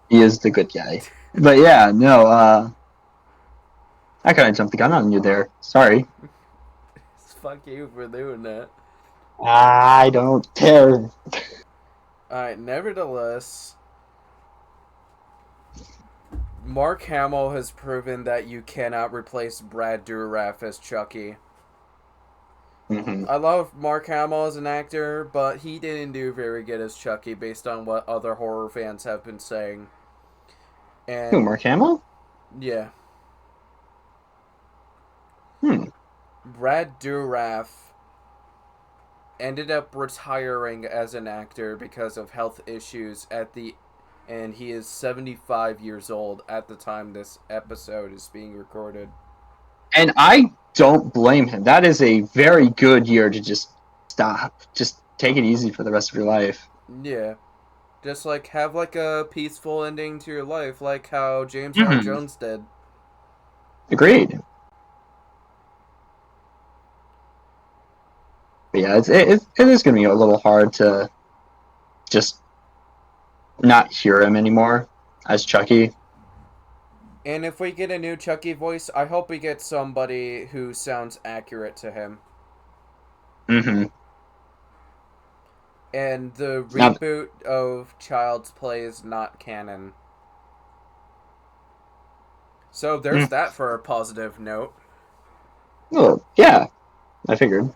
He is the good guy. But yeah, no, I kind of jumped the gun on you there. Sorry. Fuck you for doing that. I don't care. Alright, nevertheless, Mark Hamill has proven that you cannot replace Brad Douraf as Chucky. Hmm. I love Mark Hamill as an actor, but he didn't do very good as Chucky based on what other horror fans have been saying. Who, And, Mark Hamill? yeah. Hmm. Brad Douraf ended up retiring as an actor because of health issues and he is 75 years old at the time this episode is being recorded. And I don't blame him. That is a very good year to just stop. Just take it easy for the rest of your life. Yeah. Just like have like a peaceful ending to your life like how James Earl Hmm. Jones did. Agreed. But yeah, it is going to be a little hard to just not hear him anymore as Chucky. And if we get a new Chucky voice, I hope we get somebody who sounds accurate to him. Hmm. And the Now, reboot of Child's Play is not canon. So there's that for a positive note. oh, yeah, I figured.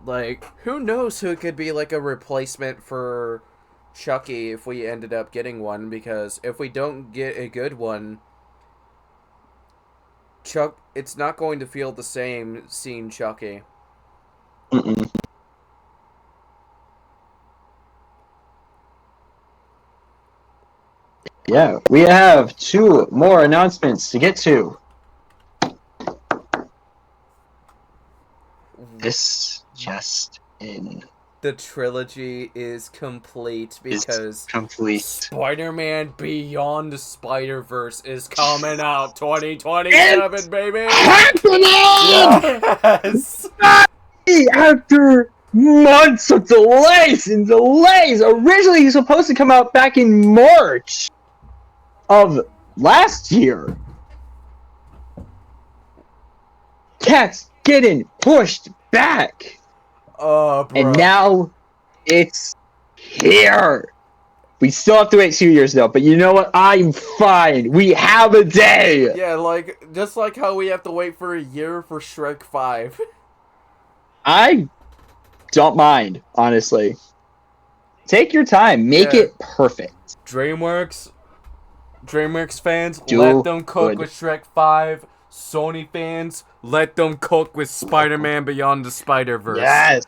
Like, who knows who could be like a replacement for Chucky if we ended up getting one, because if we don't get a good one, it's not going to feel the same seeing Chucky. Mm-mm. Yeah, we have two more announcements to get to. This just in The trilogy is complete is because complete. Spider-Man Beyond the Spider-Verse is coming out 2027, It's baby! happening! Yes! After months of delays and delays, originally he was supposed to come out back in March of last year. Cat's getting pushed back. Oh, bro. And now it's here. We still have to wait 2 years though, but you know what? I'm fine. We have a day. Yeah, like, just like how we have to wait for a year for Shrek 5. I don't mind, honestly. Take your time. Make Yeah. it perfect. DreamWorks fans, Do let them cook good. with Shrek 5. Sony fans, let them cook with Spider-Man Beyond the Spider-Verse. Yes.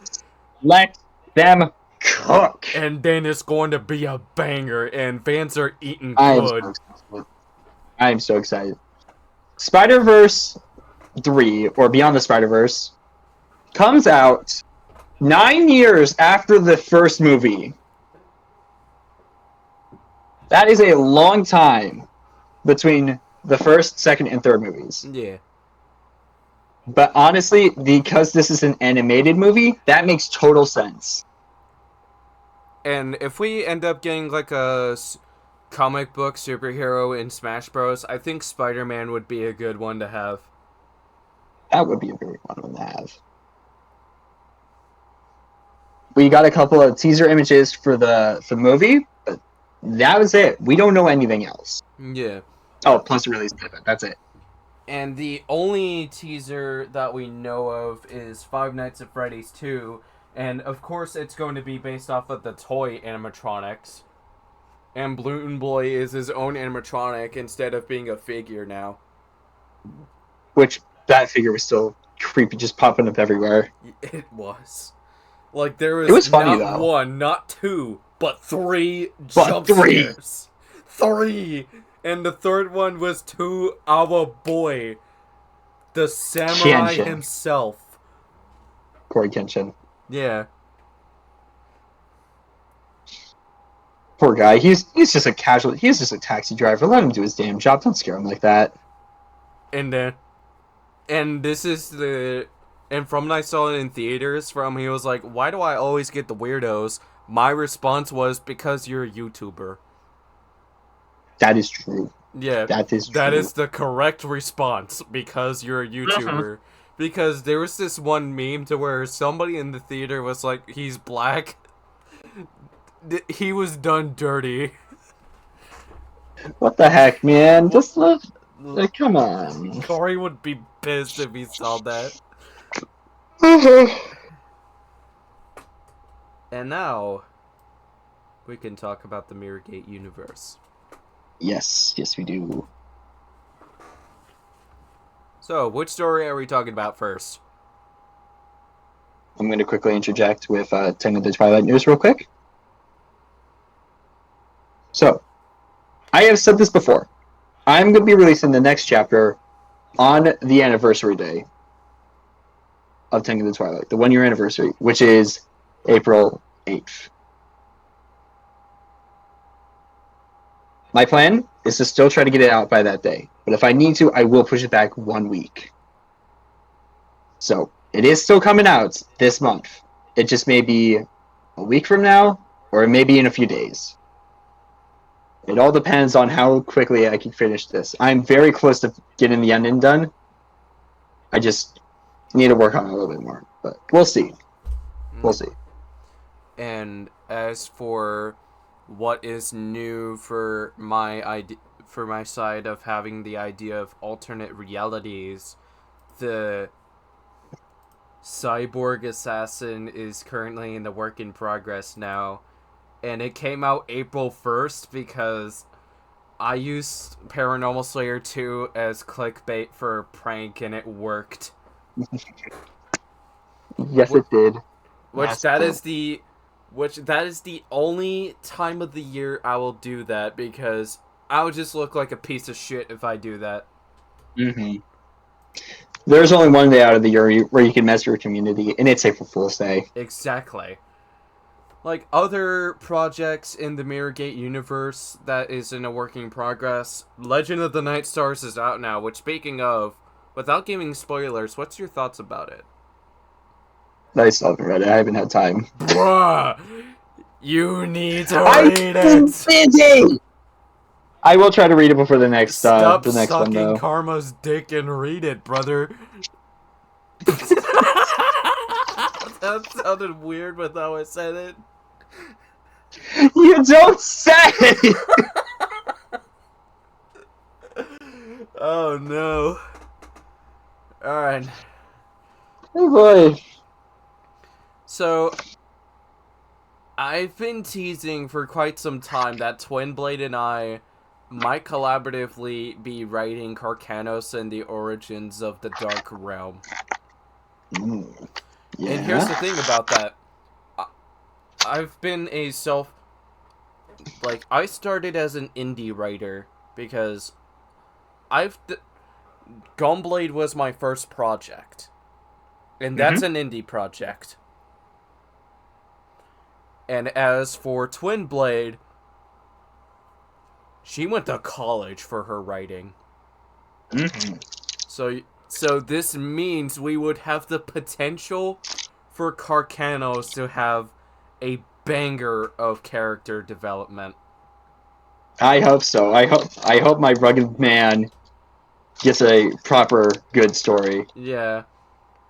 Let them cook. And then it's going to be a banger, and fans are eating I'm good. so excited. I'm so excited. Spider-Verse 3, or Beyond the Spider-Verse, comes out 9 years after the first movie. That is a long time between the first, second, and third movies. Yeah. But honestly, because this is an animated movie, that makes total sense. And if we end up getting like a comic book superhero in Smash Bros, I think Spider-Man would be a good one to have. That would be a very fun one to have. We got a couple of teaser images for the movie, but that was it. We don't know anything else. Yeah. Oh, plus a release date, but that's it. And the only teaser that we know of is Five Nights at Freddy's 2, and of course it's going to be based off of the toy animatronics. And Balloon Boy is his own animatronic instead of being a figure now. Which, that figure was still creepy, just popping up everywhere. It was. Like, there It was funny, not though. one, not two, but three But jump three. scares. Three! And the third one was to our boy, the samurai Kenshin. himself. Corey Kenshin. Yeah. Poor guy. He's just a casual. He's just a taxi driver. Let him do his damn job. Don't scare him like that. And this is the... And from when I saw it in theaters, he was like, why do I always get the weirdos? My response was, because you're a YouTuber. That is true. Yeah, That is true. that is the correct response, because you're a YouTuber. Because there was this one meme to where somebody in the theater was like, he's black. He was done dirty. What the heck, man? Just look. Come on. Corey would be pissed if he saw that. And now, we can talk about the Mirrorgate universe. Yes, we do. So, which story are we talking about first? I'm going to quickly interject with 10 of the Twilight news real quick. So, I have said this before. I'm going to be releasing the next chapter on the anniversary day of 10 of the Twilight, the 1 year anniversary, which is April 8th. My plan is to still try to get it out by that day, but if I need to, I will push it back 1 week. So, it is still coming out this month. It just may be a week from now, or it may be in a few days. It all depends on how quickly I can finish this. I'm very close to getting the ending done. I just need to work on it a little bit more, but we'll see. We'll see. And as for what is new for my side of having the idea of alternate realities, the Cyborg Assassin is currently in the work in progress now, and it came out April 1st because I used Paranormal Slayer 2 as clickbait for a prank and it worked. Yes, it did. Which that is the only time of the year I will do that, because I would just look like a piece of shit if I do that. Mm-hmm. There's only one day out of the year where you can mess your community, and it's April Fool's Day. Exactly. Like other projects in the Mirrorgate universe that is in a working progress, Legend of the Night Stars is out now, which, speaking of, without giving spoilers, what's your thoughts about it? I still haven't read it. I haven't had time. Bruh! You need to read it! Busy! I will try to read it before the next Stop one, sucking though. Karma's dick and read it, brother. That sounded weird with how I said it. You don't say! Oh no. Alright. Oh boy. So, I've been teasing for quite some time that Twinblade and I might collaboratively be writing Carcanos and the Origins of the Dark Realm. Yeah. And here's the thing about that. I've been a I started as an indie writer because Gunblade was my first project, and that's an indie project. And as for Twin Blade, she went to college for her writing. So this means we would have the potential for Carcanos to have a banger of character development. I hope so. I hope my rugged man gets a proper good story. Yeah,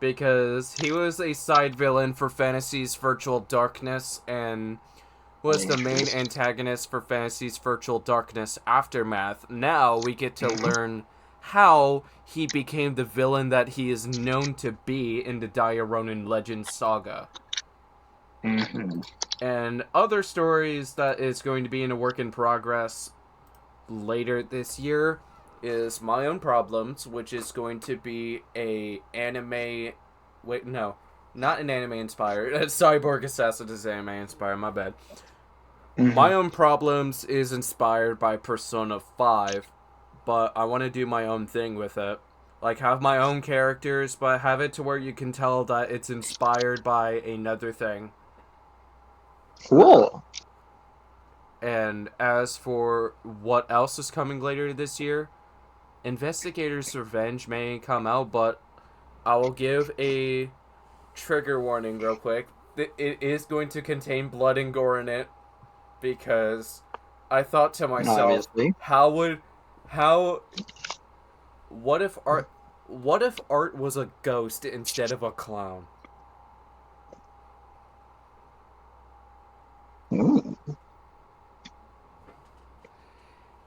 because he was a side villain for Fantasy's Virtual Darkness and was the main antagonist for Fantasy's Virtual Darkness Aftermath. Now we get to learn how he became the villain that he is known to be in the Dire Ronin Legends saga. And other stories that is going to be in a work in progress later this year is My Own Problems, which is going to be a anime... Wait, no. Not an anime inspired. Cyborg Assassin is anime inspired, my bad. My Own Problems is inspired by Persona 5, but I want to do my own thing with it. Like, have my own characters, but have it to where you can tell that it's inspired by another thing. Cool. And as for what else is coming later this year, Investigator's Revenge may come out, but I will give a trigger warning real quick. It is going to contain blood and gore in it, because I thought to myself, Obviously. what if art was a ghost instead of a clown?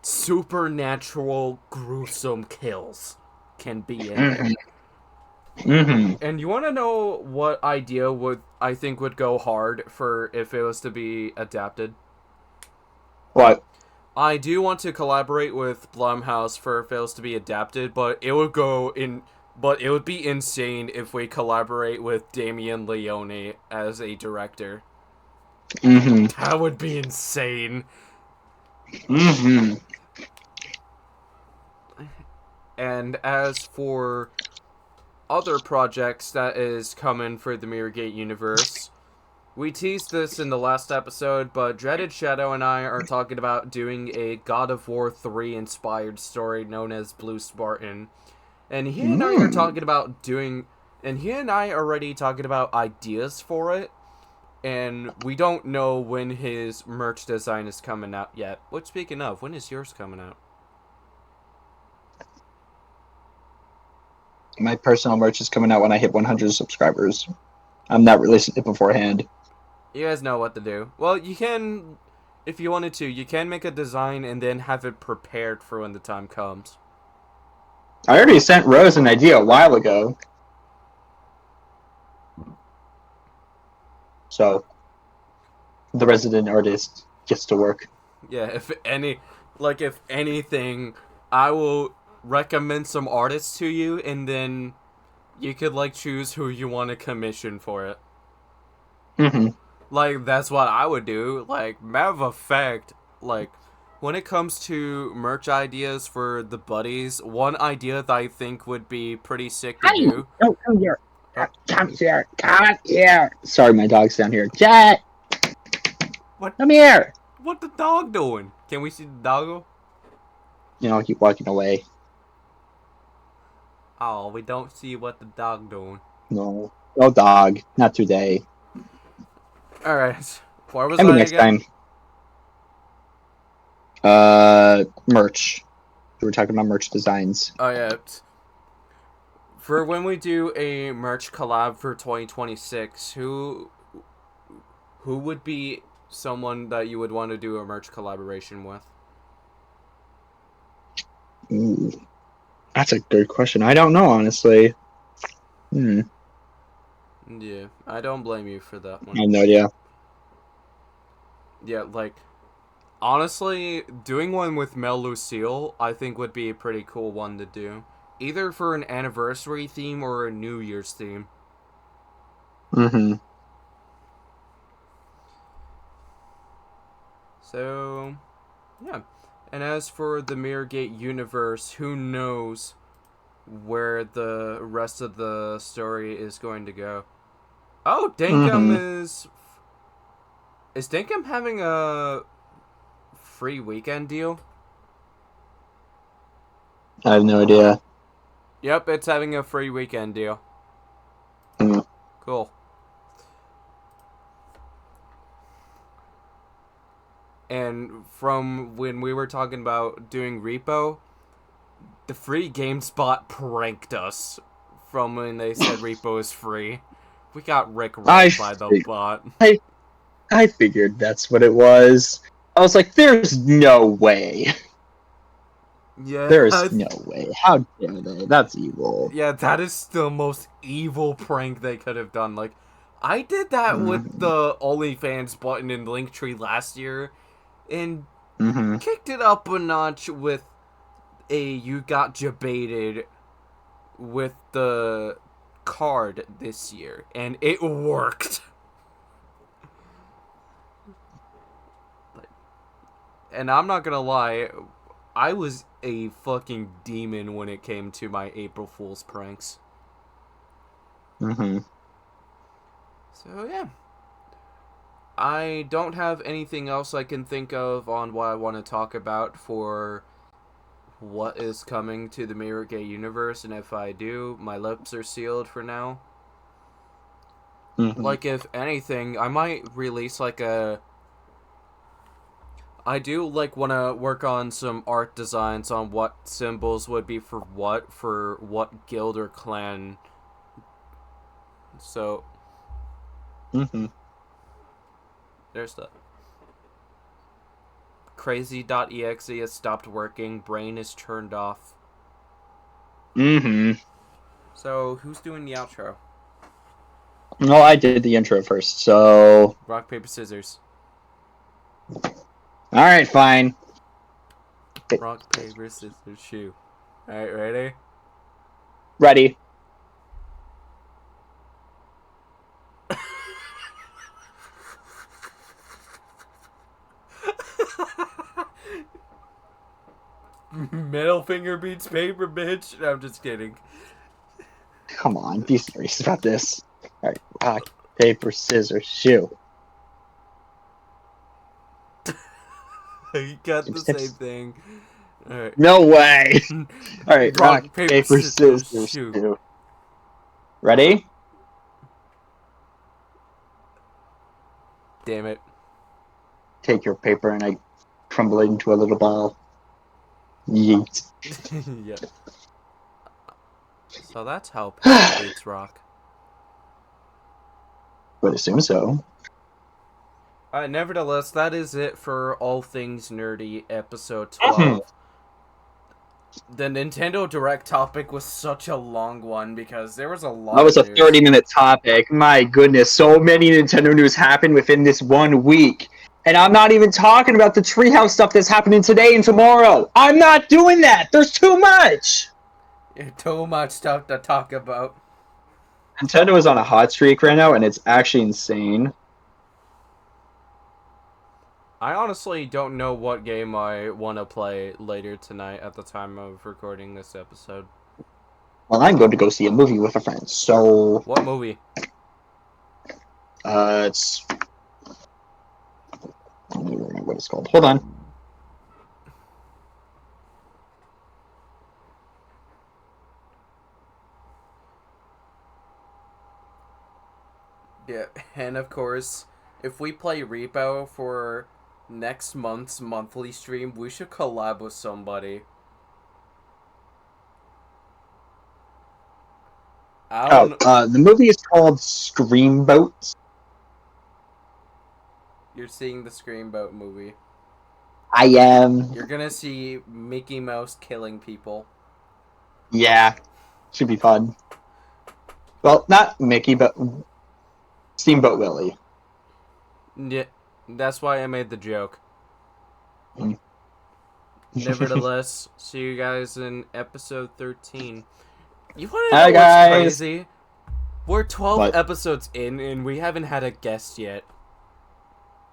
Supernatural gruesome kills can be in there. And you want to know what idea I think would go hard for if it was to be adapted? What? I do want to collaborate with Blumhouse for if it was to be adapted, but it would be insane if we collaborate with Damien Leone as a director. That would be insane. And as for other projects that is coming for the Mirrorgate universe, we teased this in the last episode, but Dreaded Shadow and I are talking about doing a God of War 3 inspired story known as Blue Spartan. And he and I are talking about he and I are already talking about ideas for it. And we don't know when his merch design is coming out yet. Which, speaking of, when is yours coming out? My personal merch is coming out when I hit 100 subscribers. I'm not releasing it beforehand. You guys know what to do. Well, you can, if you wanted to, you can make a design and then have it prepared for when the time comes. I already sent Rose an idea a while ago. So, the resident artist gets to work. Yeah, if anything, I will recommend some artists to you, and then you could, choose who you want to commission for it. That's what I would do. Matter of fact, when it comes to merch ideas for the buddies, one idea that I think would be pretty sick to do. Oh, come here. Come here. Come here. Sorry, my dog's down here. Jet! What? Come here! What the dog doing? Can we see the doggo? Keep walking away. Oh, we don't see what the dog doing. No. No dog. Not today. Alright. Where was Maybe I next again? time. Merch. We were talking about merch designs. Oh, yeah. For when we do a merch collab for 2026, who would be someone that you would want to do a merch collaboration with? Ooh. That's a good question. I don't know, honestly. Yeah, I don't blame you for that one. I have no idea. Yeah, honestly, doing one with Mel Lucille, I think would be a pretty cool one to do. Either for an anniversary theme or a New Year's theme. So, yeah. And as for the Mirrorgate universe, who knows where the rest of the story is going to go. Oh, Th1ngs is Th1ngs having a free weekend deal? I have no idea. Yep, it's having a free weekend deal. Mm. Cool. And from when we were talking about doing repo, the free GameSpot pranked us from when they said repo is free. We got rickrolled by the bot. I figured that's what it was. I was like, there's no way. Yeah, There's no way. How dare they? That's evil. yeah, that is the most evil prank they could have done. Like, I did that with the OnlyFans button in Linktree last year, and kicked it up a notch with a you got jebaited with the card this year, and it worked. And I'm not gonna lie, I was a fucking demon when it came to my April Fool's pranks. So yeah. I don't have anything else I can think of on what I want to talk about for what is coming to the Mirrorgate universe, and if I do, my lips are sealed for now. Like, if anything, I might release like a... I do like want to work on some art designs on what symbols would be for what guild or clan. So there's that. Crazy.exe has stopped working. Brain is turned off. So who's doing the outro? No, I did the intro first, so... Rock, paper, scissors. Alright, fine. Rock, paper, scissors, shoe. Alright, ready? Ready. Middle finger beats paper, bitch. I'm just kidding. Come on, be serious about this. Alright, rock, paper, scissors, shoe. You got the same thing. Alright. No way! Alright, rock, paper, scissors, shoe. Ready? Damn it. Take your paper and I crumble it into a little ball. Yeet. Yep. So that's how paper beats rock. Would assume so. Nevertheless, that is it for All Things Nerdy episode 12. The Nintendo Direct topic was such a long one because there was a lot. That was a news. 30-minute topic. My goodness, so many Nintendo news happened within this 1 week. And I'm not even talking about the Treehouse stuff that's happening today and tomorrow. I'm not doing that. There's too much. Too much stuff to talk about. Nintendo is on a hot streak right now, and it's actually insane. I honestly don't know what game I want to play later tonight at the time of recording this episode. Well, I'm going to go see a movie with a friend, so... What movie? It's... I don't even remember what it's called. Hold on. Yeah, and of course, if we play Repo for next month's monthly stream, we should collab with somebody. The movie is called Screamboat. You're seeing the Screamboat movie. I am. You're gonna see Mickey Mouse killing people. Yeah. Should be fun. Well, not Mickey, but Steamboat Willie. Yeah, that's why I made the joke. Nevertheless, see you guys in episode 13. You wanna know what's crazy? We're 12 episodes in and we haven't had a guest yet.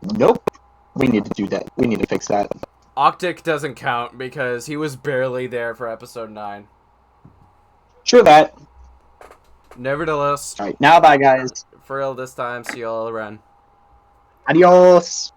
Nope. We need to do that. We need to fix that. Octic doesn't count because he was barely there for episode 9. Sure that. Nevertheless, All right, now bye, guys. for real this time, see y'all around. Adios.